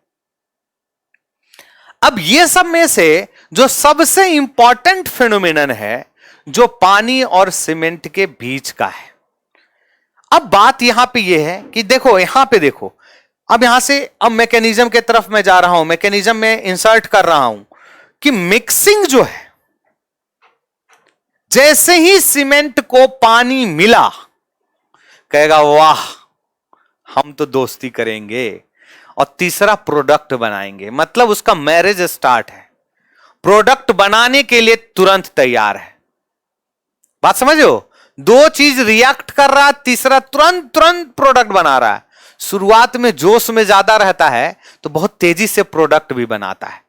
अब ये सब में से जो सबसे इंपॉर्टेंट फिनोमिनन है, जो पानी और सीमेंट के बीच का है। अब बात यहां पे ये है कि देखो, यहां पे देखो, अब यहां से अब मैकेनिज्म के तरफ मैं जा रहा हूं, मैकेनिज्म में इंसर्ट कर रहा हूं कि मिक्सिंग जो है, जैसे ही सीमेंट को पानी मिला, कहेगा वाह हम तो दोस्ती करेंगे और तीसरा प्रोडक्ट बनाएंगे, मतलब उसका मैरिज स्टार्ट है, प्रोडक्ट बनाने के लिए तुरंत तैयार है। बात समझ हो, दो चीज रिएक्ट कर रहा है, तीसरा तुरंत तुरंत प्रोडक्ट बना रहा है। शुरुआत में जोश में ज्यादा रहता है तो बहुत तेजी से प्रोडक्ट भी बनाता है।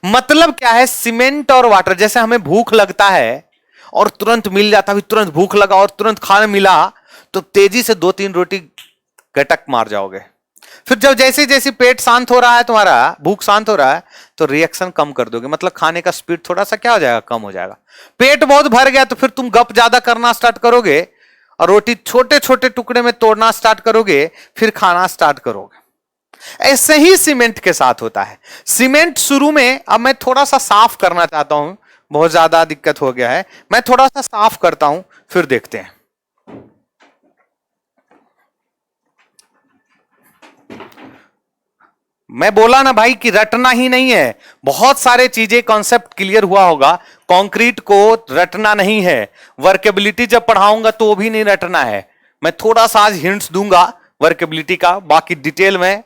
मतलब क्या है, सीमेंट और वाटर, जैसे हमें भूख लगता है और तुरंत मिल जाता है, तुरंत भूख लगा और तुरंत खाना मिला तो तेजी से 2-3 रोटी गटक मार जाओगे। फिर जब जैसे जैसे पेट शांत हो रहा है, तुम्हारा भूख शांत हो रहा है, तो रिएक्शन कम कर दोगे, मतलब खाने का स्पीड थोड़ा सा क्या हो जाएगा, कम हो जाएगा। पेट बहुत भर गया तो फिर तुम गप ज्यादा करना स्टार्ट करोगे और रोटी छोटे छोटे टुकड़े में तोड़ना स्टार्ट करोगे, फिर खाना स्टार्ट करोगे। ऐसे ही सीमेंट के साथ होता है। सीमेंट शुरू में, अब मैं थोड़ा सा साफ करना चाहता हूं, बहुत ज्यादा दिक्कत हो गया है, मैं थोड़ा सा साफ करता हूं, फिर देखते हैं। मैं बोला ना भाई कि रटना ही नहीं है, बहुत सारे चीजें कॉन्सेप्ट क्लियर हुआ होगा। कंक्रीट को रटना नहीं है, वर्केबिलिटी जब पढ़ाऊंगा तो भी नहीं रटना है। मैं थोड़ा सा आज हिंट्स दूंगा वर्केबिलिटी का, बाकी डिटेल में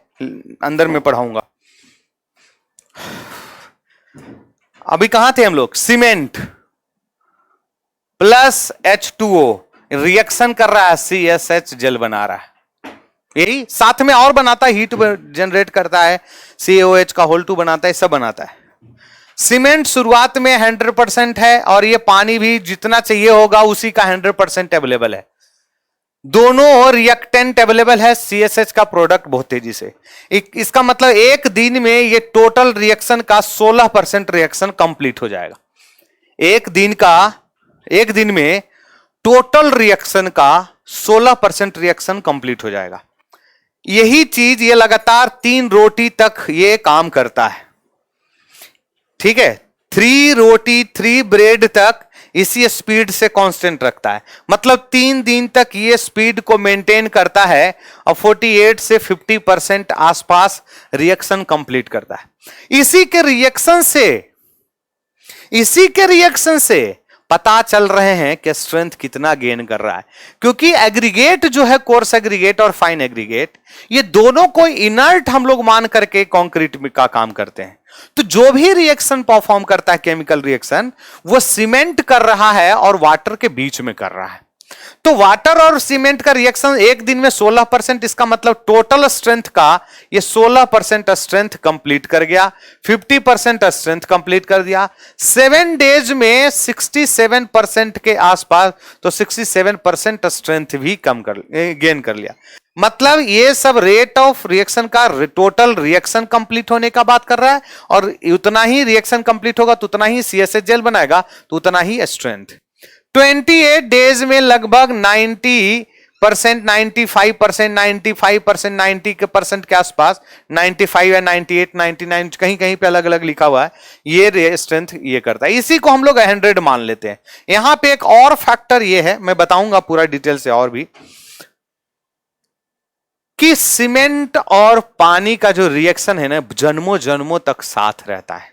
अंदर में पढ़ाऊंगा। अभी कहां थे हम लोग? सीमेंट प्लस H2O रिएक्शन कर रहा है, CSH जेल बना रहा है, यही साथ में और बनाता है, हीट जनरेट करता है, CaOH का होल 2 बनाता है, सब बनाता है। सीमेंट शुरुआत में 100% है और ये पानी भी जितना चाहिए होगा उसी का 100% अवेलेबल है। दोनों रिएक्टेंट अवेलेबल है, CSH का प्रोडक्ट बहुत तेजी से। इसका मतलब एक दिन में ये टोटल रिएक्शन का 16% रिएक्शन कंप्लीट हो जाएगा। एक दिन में टोटल रिएक्शन का 16% रिएक्शन कंप्लीट हो जाएगा। यही चीज ये लगातार 3 रोटी तक ये काम करता है, ठीक है। 3 रोटी 3 ब्रेड तक इसी स्पीड से कांस्टेंट रखता है, मतलब 3 दिन तक ये स्पीड को मेंटेन करता है और 48 से 50% आसपास रिएक्शन कंप्लीट करता है। इसी के रिएक्शन से पता चल रहे हैं कि स्ट्रेंथ कितना गेन कर रहा है, क्योंकि एग्रीगेट जो है, कोर्स एग्रीगेट और फाइन एग्रीगेट, ये दोनों को इनर्ट हम लोग मान करके कंक्रीट का काम करते हैं। तो जो भी रिएक्शन परफॉर्म करता है केमिकल रिएक्शन, वो सीमेंट कर रहा है और वाटर के बीच में कर रहा है। तो वाटर और सीमेंट का रिएक्शन एक दिन में 16%, इसका मतलब टोटल स्ट्रेंथ का ये 16% स्ट्रेंथ कंप्लीट कर गया, 50% स्ट्रेंथ कंप्लीट कर दिया। 7 डेज में 67% के आसपास, तो 67% स्ट्रेंथ भी गेन कर लिया। मतलब ये सब रेट ऑफ रिएक्शन का टोटल रिएक्शन कंप्लीट होने का बात कर रहा है, और उतना ही रिएक्शन कंप्लीट होगा तो उतना ही CSH जेल बनाएगा, तो उतना ही स्ट्रेंथ। 28 डेज में लगभग 90%, 95%, 95%, 90% के आसपास, 95 या 98, 99 कहीं कहीं पे अलग अलग लिखा हुआ है, ये स्ट्रेंथ ये करता है। इसी को हम लोग 100 मान लेते हैं। यहां पे एक और फैक्टर ये है, मैं बताऊंगा पूरा डिटेल से और भी, कि सीमेंट और पानी का जो रिएक्शन है ना, जन्मों जन्मों तक साथ रहता है।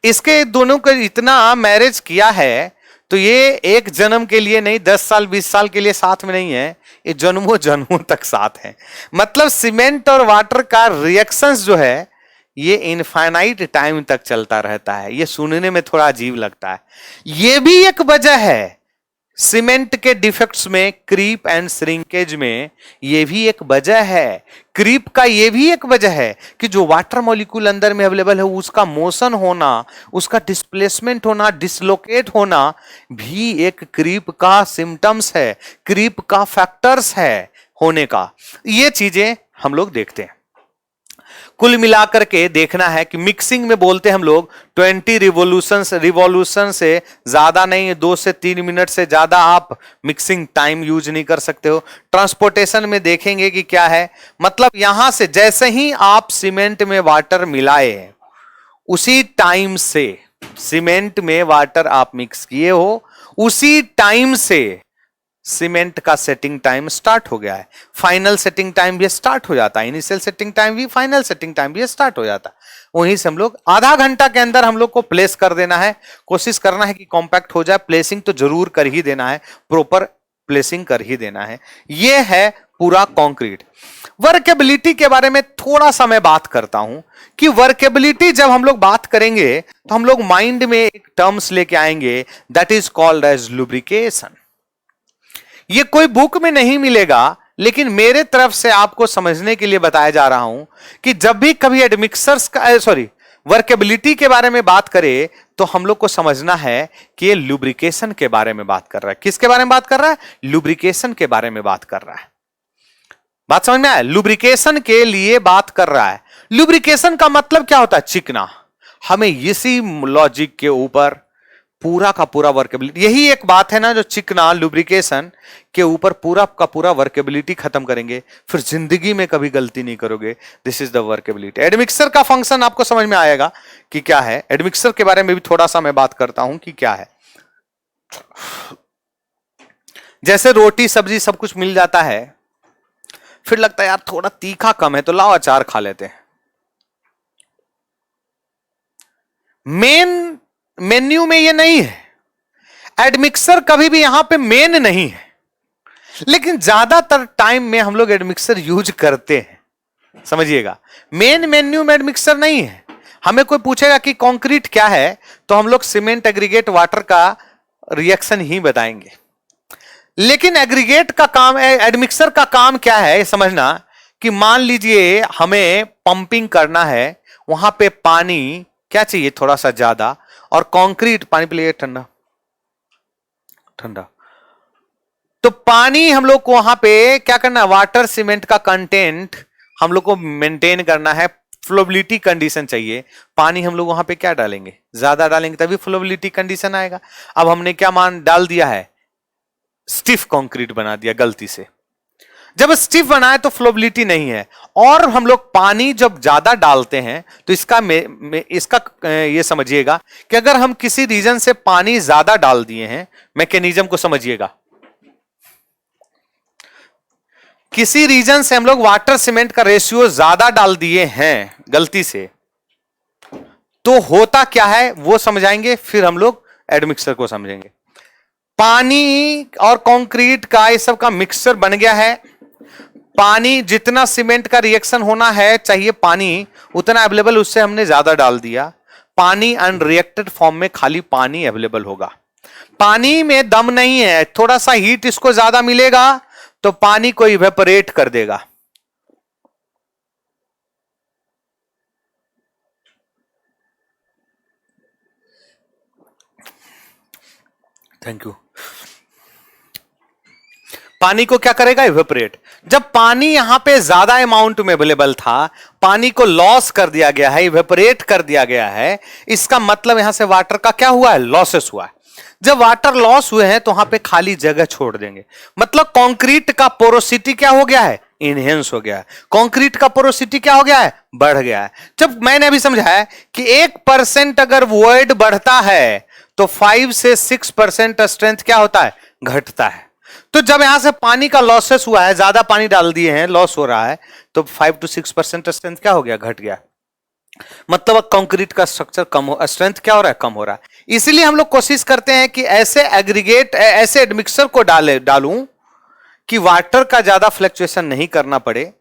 इसके दोनों का इतना मैरिज किया है, तो ये एक जन्म के लिए नहीं, 10 साल 20 साल के लिए साथ में नहीं है, ये जन्मों जन्मों तक साथ है। मतलब सीमेंट और वाटर का रिएक्शंस जो है, ये इनफाइनाइट टाइम तक चलता रहता है। ये सुनने में थोड़ा अजीब लगता है। ये भी एक वजह है सीमेंट के डिफेक्ट्स में, क्रीप एंड श्रिंकेज में, ये भी एक वजह है। क्रीप का ये भी एक वजह है कि जो वाटर मॉलिक्यूल अंदर में अवेलेबल है, उसका मोशन होना, उसका डिस्प्लेसमेंट होना, डिसलोकेट होना भी एक क्रीप का सिम्टम्स है, क्रीप का फैक्टर्स है होने का। ये चीजें हम लोग देखते हैं। कुल मिलाकर के देखना है कि मिक्सिंग में बोलते हैं हम लोग 20 रिवॉल्यूशन से ज्यादा नहीं, 2 से 3 मिनट से ज्यादा आप मिक्सिंग टाइम यूज नहीं कर सकते हो। ट्रांसपोर्टेशन में देखेंगे कि क्या है, मतलब यहां से जैसे ही आप सीमेंट में वाटर मिलाए, उसी टाइम से सीमेंट में वाटर आप मिक्स किए हो, उसी टाइम से सीमेंट का सेटिंग टाइम स्टार्ट हो गया है। फाइनल सेटिंग टाइम भी स्टार्ट हो जाता है, इनिशियल सेटिंग टाइम भी, फाइनल सेटिंग टाइम भी स्टार्ट हो जाता है। वहीं से हम लोग आधा घंटा के अंदर हम लोग को प्लेस कर देना है, कोशिश करना है कि कॉम्पैक्ट हो जाए। प्लेसिंग तो जरूर कर ही देना है, प्रॉपर प्लेसिंग कर ही देना है। यह है पूरा कंक्रीट। वर्केबिलिटी के बारे में थोड़ा सा मैं बात करता हूं कि वर्केबिलिटी जब हम लोग बात करेंगे तो हम लोग माइंड में एक टर्म्स लेके आएंगे, that is called as lubrication. ये कोई बुक में नहीं मिलेगा, लेकिन मेरे तरफ से आपको समझने के लिए बताया जा रहा हूं कि जब भी कभी एडमिक्सर्स का वर्केबिलिटी के बारे में बात करें, तो हम लोग को समझना है कि ये लुब्रिकेशन के बारे में बात कर रहा है। किसके बारे में बात कर रहा है? लुब्रिकेशन के बारे में बात कर रहा है। बात समझ में आया? लुब्रिकेशन के लिए बात कर रहा है। लुब्रिकेशन का मतलब क्या होता है? चिकना। हमें इसी लॉजिक के ऊपर पूरा का पूरा वर्केबिलिटी, यही एक बात है ना, जो चिकना लुब्रिकेशन के ऊपर पूरा का पूरा वर्केबिलिटी खत्म करेंगे, फिर जिंदगी में कभी गलती नहीं करोगे। This is the workability. Admixture का फंक्शन आपको समझ में आएगा कि क्या है। एडमिक्सर के बारे में भी थोड़ा सा मैं बात करता हूं कि क्या है। जैसे रोटी सब्जी सब कुछ मिल जाता है, फिर लगता है यार थोड़ा तीखा कम है तो लाओ अचार खा लेते हैं। मेन मेन्यू में ये नहीं है, एडमिक्सर कभी भी यहां पे मेन नहीं है, लेकिन ज्यादातर टाइम में हम लोग एडमिक्सर यूज करते हैं, समझिएगा। मेन मेन्यू में एडमिक्सर नहीं है। हमें कोई पूछेगा कि कंक्रीट क्या है, तो हम लोग सीमेंट, एग्रीगेट, वाटर का रिएक्शन ही बताएंगे। लेकिन एग्रीगेट का काम, एडमिक्सर का काम क्या है, समझना कि मान लीजिए हमें पंपिंग करना है, वहां पे पानी क्या चाहिए, थोड़ा सा ज्यादा, और कंक्रीट, पानी पिए ठंडा ठंडा, तो पानी हम लोग को वहां पे क्या करना है, वाटर सीमेंट का कंटेंट हम लोग को मेंटेन करना है, फ्लोबिलिटी कंडीशन चाहिए। पानी हम लोग वहां पे क्या डालेंगे, ज्यादा डालेंगे तभी फ्लोबिलिटी कंडीशन आएगा। अब हमने क्या मान डाल दिया है, स्टिफ कंक्रीट बना दिया गलती से। जब स्टिफ बनाए तो फ्लोबिलिटी नहीं है, और हम लोग पानी जब ज्यादा डालते हैं तो इसका ये समझिएगा कि अगर हम किसी रीजन से पानी ज्यादा डाल दिए हैं, मैकेनिज्म को समझिएगा, किसी रीजन से हम लोग वाटर सीमेंट का रेशियो ज्यादा डाल दिए हैं गलती से, तो होता क्या है वो समझाएंगे, फिर हम लोग एडमिक्सर को समझेंगे। पानी और कंक्रीट का ये सब का मिक्सचर बन गया है। पानी जितना सीमेंट का रिएक्शन होना है चाहिए पानी उतना अवेलेबल, उससे हमने ज्यादा डाल दिया। पानी अनरिएक्टेड फॉर्म में खाली पानी अवेलेबल होगा। पानी में दम नहीं है, थोड़ा सा हीट इसको ज्यादा मिलेगा तो पानी को इवेपोरेट कर देगा। Thank you. पानी को क्या करेगा, इवेपोरेट। जब पानी यहां पे ज्यादा अमाउंट में अवेलेबल था, पानी को लॉस कर दिया गया है, इवेपोरेट कर दिया गया है, इसका मतलब यहां से वाटर का क्या हुआ है, लॉसेस हुआ है। जब वाटर लॉस हुए हैं तो वहां पे खाली जगह छोड़ देंगे, मतलब कंक्रीट का पोरोसिटी क्या हो गया है, इनहेंस हो गया है। कंक्रीट का पोरोसिटी क्या हो गया है, बढ़ गया है। जब मैंने अभी समझाया कि 1% अगर वॉइड बढ़ता है तो 5 से 6% स्ट्रेंथ क्या होता है, घटता है। तो जब यहां से पानी का लॉसेस हुआ है, ज्यादा पानी डाल दिए हैं, लॉस हो रहा है, तो 5 to 6% स्ट्रेंथ क्या हो गया, घट गया। मतलब कंक्रीट का स्ट्रक्चर कम हो, स्ट्रेंथ क्या हो रहा है, कम हो रहा है। इसीलिए हम लोग कोशिश करते हैं कि ऐसे एग्रीगेट, ऐसे एडमिक्सर को डालूं कि वाटर का ज्यादा फ्लक्चुएशन नहीं करना पड़े।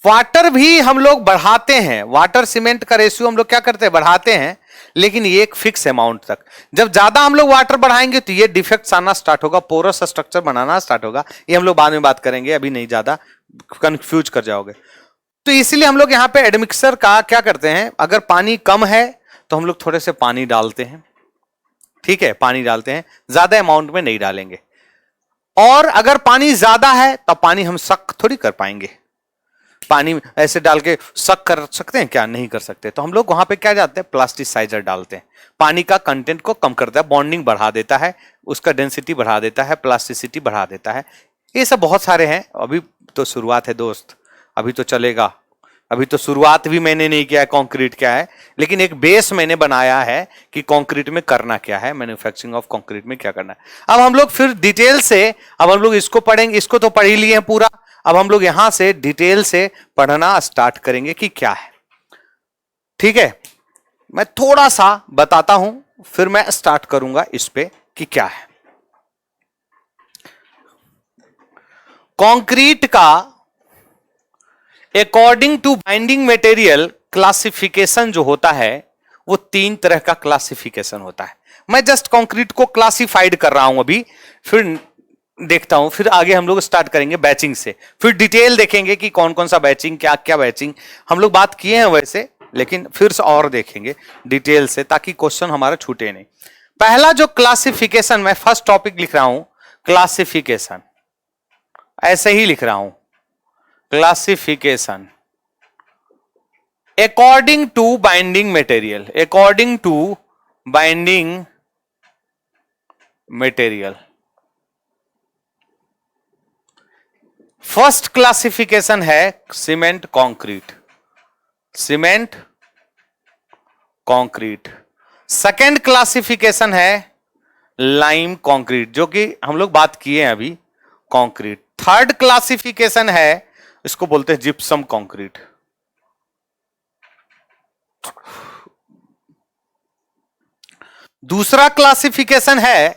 वाटर भी हम लोग बढ़ाते हैं, वाटर सीमेंट का रेशियो हम लोग क्या करते हैं, बढ़ाते हैं, लेकिन ये एक फिक्स अमाउंट तक। जब ज्यादा हम लोग वाटर बढ़ाएंगे तो ये डिफेक्ट्स आना स्टार्ट होगा, पोरस स्ट्रक्चर बनाना स्टार्ट होगा। ये हम लोग बाद में बात करेंगे, अभी नहीं, ज्यादा कंफ्यूज कर जाओगे। तो इसीलिए हम लोग यहां पे एडमिक्सर का क्या करते हैं, अगर पानी कम है तो हम लोग थोड़े से पानी डालते हैं, ठीक है, पानी डालते हैं, ज्यादा अमाउंट में नहीं डालेंगे। और अगर पानी ज्यादा है तो पानी हम सक थोड़ी कर पाएंगे, पानी ऐसे डाल के सक कर सकते हैं क्या, नहीं कर सकते। तो हम लोग वहां पे क्या जाते हैं, प्लास्टिसाइजर डालते हैं, पानी का कंटेंट को कम करता है, बॉन्डिंग बढ़ा देता है, उसका डेंसिटी बढ़ा देता है, प्लास्टिसिटी बढ़ा देता है। ये सब बहुत सारे हैं, अभी तो शुरुआत है दोस्त, अभी तो चलेगा, अभी तो शुरुआत भी मैंने नहीं किया है कंक्रीट क्या है, लेकिन एक बेस मैंने बनाया है कि कंक्रीट में करना क्या है, मैन्युफैक्चरिंग ऑफ कंक्रीट में क्या करना है। अब हम लोग फिर डिटेल से, अब हम लोग इसको पढ़ेंगे, इसको तो पढ़ ही लिए हैं पूरा, अब हम लोग यहां से डिटेल से पढ़ना स्टार्ट करेंगे कि क्या है, ठीक है। मैं थोड़ा सा बताता हूं, फिर मैं स्टार्ट करूंगा इस पे कि क्या है। कंक्रीट का according to binding material classification जो होता है वो 3 तरह का क्लासिफिकेशन होता है। मैं जस्ट कंक्रीट को क्लासिफाइड कर रहा हूं अभी, फिर देखता हूं, फिर आगे हम लोग स्टार्ट करेंगे बैचिंग से, फिर डिटेल देखेंगे कि कौन कौन सा बैचिंग, क्या क्या बैचिंग हम लोग बात किए हैं वैसे, लेकिन फिर से और देखेंगे डिटेल से ताकि क्वेश्चन हमारा छूटे नहीं। पहला जो क्लासिफिकेशन, मैं फर्स्ट टॉपिक लिख रहा हूं क्लासिफिकेशन, ऐसे ही लिख रहा हूं classification according to binding material, according to binding material. First classification है cement concrete, cement concrete. Second classification है लाइम कंक्रीट, जो कि हम लोग बात किए हैं अभी, कंक्रीट। थर्ड क्लासिफिकेशन है, इसको बोलते हैं जिप्सम कंक्रीट। दूसरा क्लासिफिकेशन है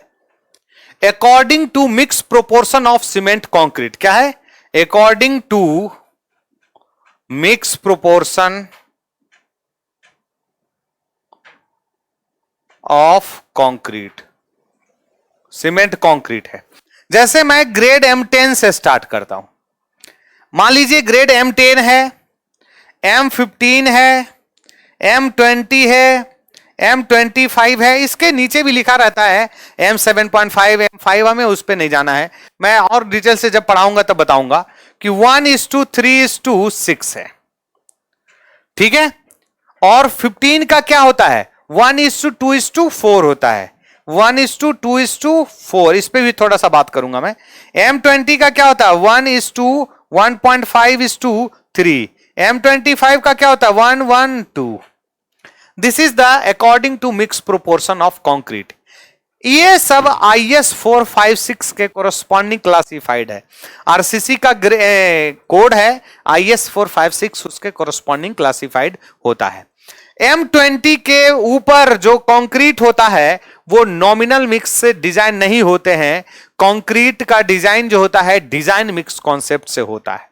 according to mix proportion of cement concrete. क्या है? According to mix proportion of concrete, cement concrete है। जैसे मैं ग्रेड M10 से स्टार्ट करता हूं, मान लीजिए ग्रेड M10 है, M15 है, M20 है, M25 है, इसके नीचे भी लिखा रहता है M7.5, M5, हमें उस पर नहीं जाना है, मैं और डिटेल से जब पढ़ाऊंगा तब बताऊंगा कि 1:3:6 है, ठीक है। और 15 का क्या होता है? 1:2:4 होता है, 1:2:4, इस पे भी थोड़ा सा बात करूंगा मैं। M20 का क्या होता है? 1:1.5:3। M25 का क्या होता है? 1:1:2। This is the according to mix proportion of concrete. ये सब IS 456 के कोरस्पॉन्डिंग क्लासिफाइड है। RCC का कोड है IS 456, उसके कोरस्पॉन्डिंग क्लासिफाइड होता है। M20 के ऊपर जो कंक्रीट होता है वो नॉमिनल मिक्स से डिजाइन नहीं होते हैं। कंक्रीट का डिजाइन जो होता है डिजाइन मिक्स कॉन्सेप्ट से होता है।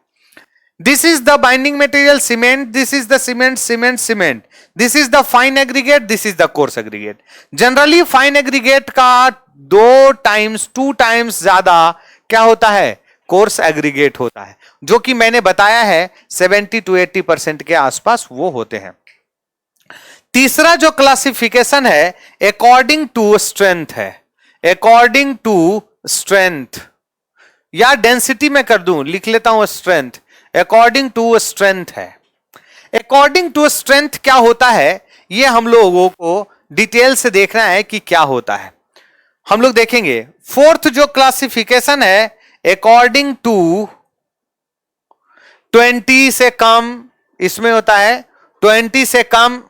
This is the binding material cement, this is the cement, cement, cement, this is the fine aggregate, this is the coarse aggregate. Generally fine aggregate का 2 टाइम्स ज्यादा क्या होता है? कोर्स एग्रीगेट होता है, जो कि मैंने बताया है 70 to 80% के आसपास वो होते हैं। तीसरा जो क्लासिफिकेशन है अकॉर्डिंग टू स्ट्रेंथ है। अकॉर्डिंग टू स्ट्रेंथ या डेंसिटी में कर दूं, लिख लेता हूं स्ट्रेंथ। अकॉर्डिंग टू स्ट्रेंथ है। अकॉर्डिंग टू स्ट्रेंथ क्या होता है, ये हम लोगों को डिटेल से देखना है कि क्या होता है। हम लोग देखेंगे फोर्थ जो क्लासिफिकेशन है अकॉर्डिंग टू 20 से कम, इसमें होता है 20 से कम,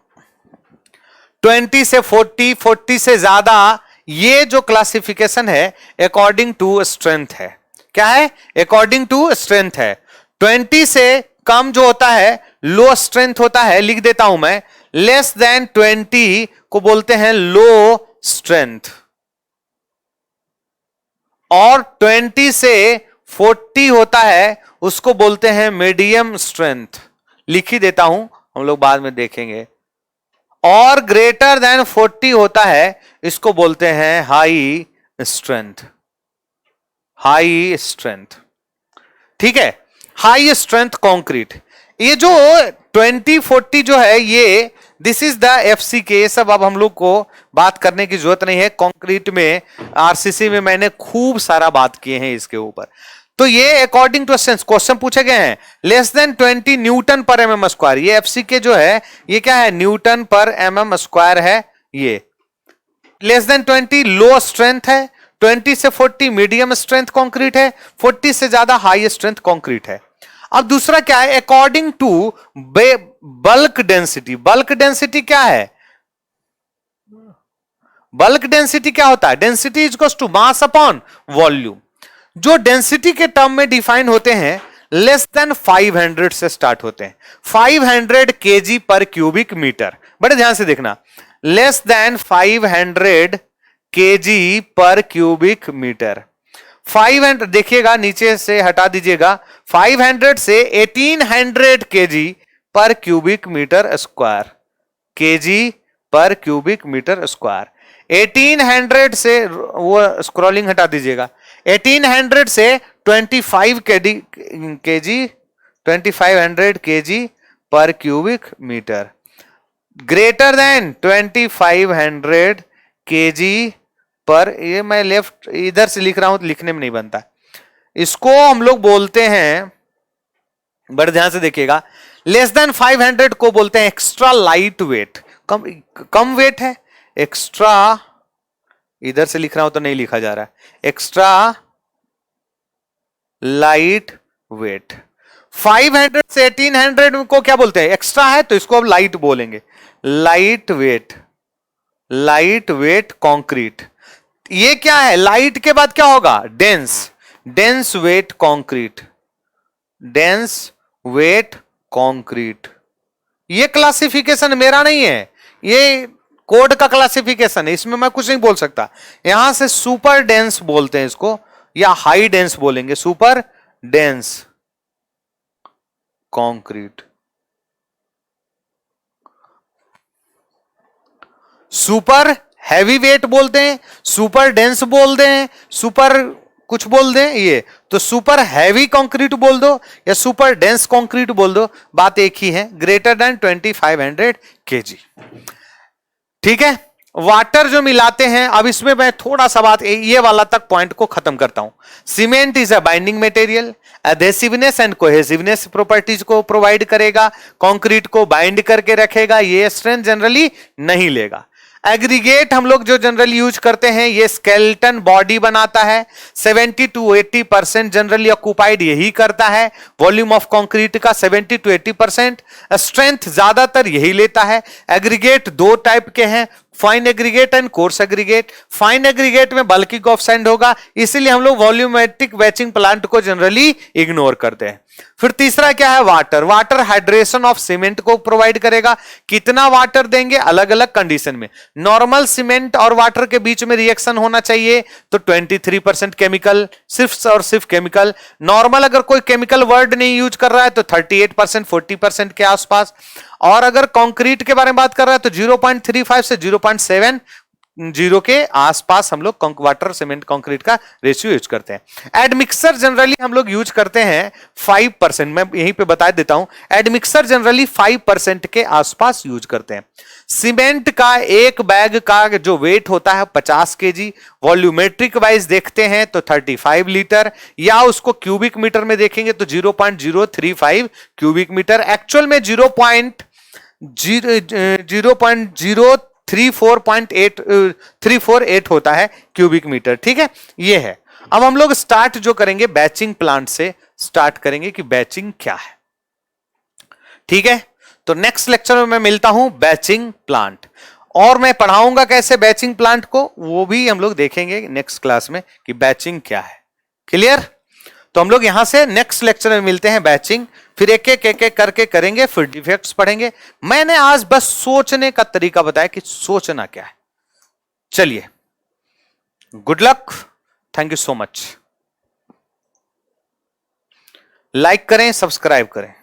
20 से 40, 40 से ज्यादा। ये जो क्लासिफिकेशन है अकॉर्डिंग टू स्ट्रेंथ है। क्या है? अकॉर्डिंग टू स्ट्रेंथ है। 20 से कम जो होता है लो स्ट्रेंथ होता है, लिख देता हूं मैं, लेस देन 20 को बोलते हैं लो स्ट्रेंथ। और 20 से 40 होता है उसको बोलते हैं मीडियम स्ट्रेंथ, लिख ही देता हूं, हम लोग बाद में देखेंगे। और ग्रेटर देन 40 होता है, इसको बोलते हैं हाई स्ट्रेंथ, हाई स्ट्रेंथ, ठीक है। High strength concrete. ये जो 20-40 जो है ये दिस इज द FCK, ये सब अब हम लोग को बात करने की जरूरत नहीं है। कंक्रीट में RCC में मैंने खूब सारा बात किए हैं इसके ऊपर। तो ये अकॉर्डिंग टू स्ट्रेंथ क्वेश्चन पूछे गए हैं। लेस देन 20 न्यूटन पर mm स्क्वायर, ये FCK जो है ये क्या है? न्यूटन पर mm स्क्वायर है। ये लेस देन 20 लो स्ट्रेंथ है, 20 से 40 मीडियम स्ट्रेंथ कंक्रीट है, 40 से ज्यादा हाई स्ट्रेंथ कंक्रीट है। अब दूसरा क्या है? According to bulk density. Bulk density क्या है? बल्क डेंसिटी क्या होता है? Density is equals to mass upon volume. जो डेंसिटी के टर्म में डिफाइन होते हैं लेस देन 500 से स्टार्ट होते हैं। 500 kg पर क्यूबिक मीटर, बड़े ध्यान से देखना, लेस देन 500 kg पर क्यूबिक मीटर। 500 देखिएगा, नीचे से हटा दीजिएगा, 500 से 1800 kg पर क्यूबिक मीटर स्क्वायर, kg पर क्यूबिक मीटर स्क्वायर। 1800 से वो स्क्रॉलिंग हटा दीजिएगा, 1800 से 2500 kg पर cubic metre. Greater than 2500 kg पर, ये मैं लेफ्ट इधर से लिख रहा हूं तो लिखने में नहीं बनता, इसको हम लोग बोलते हैं, बड़े ध्यान से देखिएगा, लेस देन 500 को बोलते हैं एक्स्ट्रा लाइट वेट, कम वेट है। एक्स्ट्रा, इधर से लिख रहा हूं तो नहीं लिखा जा रहा है, एक्स्ट्रा लाइट वेट। 500 से 1800 को क्या बोलते हैं? एक्स्ट्रा है तो इसको अब लाइट बोलेंगे, light weight, light weight concrete. ये क्या है? लाइट के बाद क्या होगा? Dense. Dense weight concrete, dense weight concrete. ये क्लासिफिकेशन मेरा नहीं है, ये कोड का क्लासिफिकेशन है, इसमें मैं कुछ नहीं बोल सकता। यहां से सुपर डेंस बोलते हैं इसको, या हाई डेंस बोलेंगे, super dense concrete. Super heavy weight बोलते हैं, सुपर डेंस बोलते हैं, सुपर कुछ बोल दें, ये तो सुपर हैवी कंक्रीट बोल दो या सुपर डेंस कंक्रीट बोल दो, बात एक ही है, ग्रेटर देन 2500 kg। ठीक है, वाटर जो मिलाते हैं, अब इसमें मैं थोड़ा सा बात ये वाला तक पॉइंट को खत्म करता हूं। Cement is a binding material, adhesiveness and cohesiveness properties को प्रोवाइड करेगा, कंक्रीट को बाइंड करके रखेगा, ये स्ट्रेंथ जनरली नहीं लेगा। एग्रीगेट हम लोग जो जनरली यूज करते हैं, ये स्केलेटन बॉडी बनाता है, 70 to 80% जनरली ऑक्युपाइड यही करता है, वॉल्यूम ऑफ कंक्रीट का 70 to 80%, स्ट्रेंथ ज्यादातर यही लेता है। एग्रीगेट दो टाइप के हैं, fine aggregate and coarse aggregate. Fine aggregate में बल्की कोएफिशिएंट होगा, इसीलिए हम लोग वॉल्यूमेट्रिक वेचिंग प्लांट को जनरली इग्नोर करते हैं। फिर तीसरा क्या है, water. Water hydration of cement को प्रोवाइड करेगा। कितना वाटर देंगे, अलग अलग कंडीशन में। नॉर्मल सीमेंट और वाटर के बीच में रिएक्शन होना चाहिए तो 23% केमिकल, सिर्फ और सिर्फ केमिकल। नॉर्मल अगर कोई केमिकल वर्ड नहीं यूज कर रहा है तो 38% 40% के आसपास। और अगर कंक्रीट के बारे में बात कर रहा है तो 0.35 से 0.7 के आसपास हम लोग वाटर सीमेंट कंक्रीट का रेशियो यूज करते हैं। एडमिक्सर जनरली हम लोग यूज करते हैं 5%, मैं यहीं पे बता देता हूं, एडमिक्सर जनरली 5% के आसपास यूज करते हैं। सीमेंट का एक बैग का जो वेट होता है 50 kg, वॉल्यूमेट्रिक वाइज देखते हैं तो 35 लीटर, या उसको क्यूबिक मीटर में देखेंगे तो 0.035 क्यूबिक मीटर। एक्चुअल में 0.348 होता है क्यूबिक मीटर। ठीक है, ये है। अब हम लोग स्टार्ट जो करेंगे बैचिंग प्लांट से स्टार्ट करेंगे कि बैचिंग क्या है। ठीक है, तो नेक्स्ट लेक्चर में मैं मिलता हूं बैचिंग प्लांट, और मैं पढ़ाऊंगा कैसे बैचिंग प्लांट को, वो भी हम लोग देखेंगे नेक्स्ट क्लास में कि बैचिंग क्या है। क्लियर? तो हम लोग यहां से नेक्स्ट लेक्चर में मिलते हैं बैचिंग, फिर एक एक करके करेंगे, फिर डिफेक्ट्स पढ़ेंगे। मैंने आज बस सोचने का तरीका बताया कि सोचना क्या है। चलिए, good luck, thank you so much. Like करें, सब्सक्राइब करें।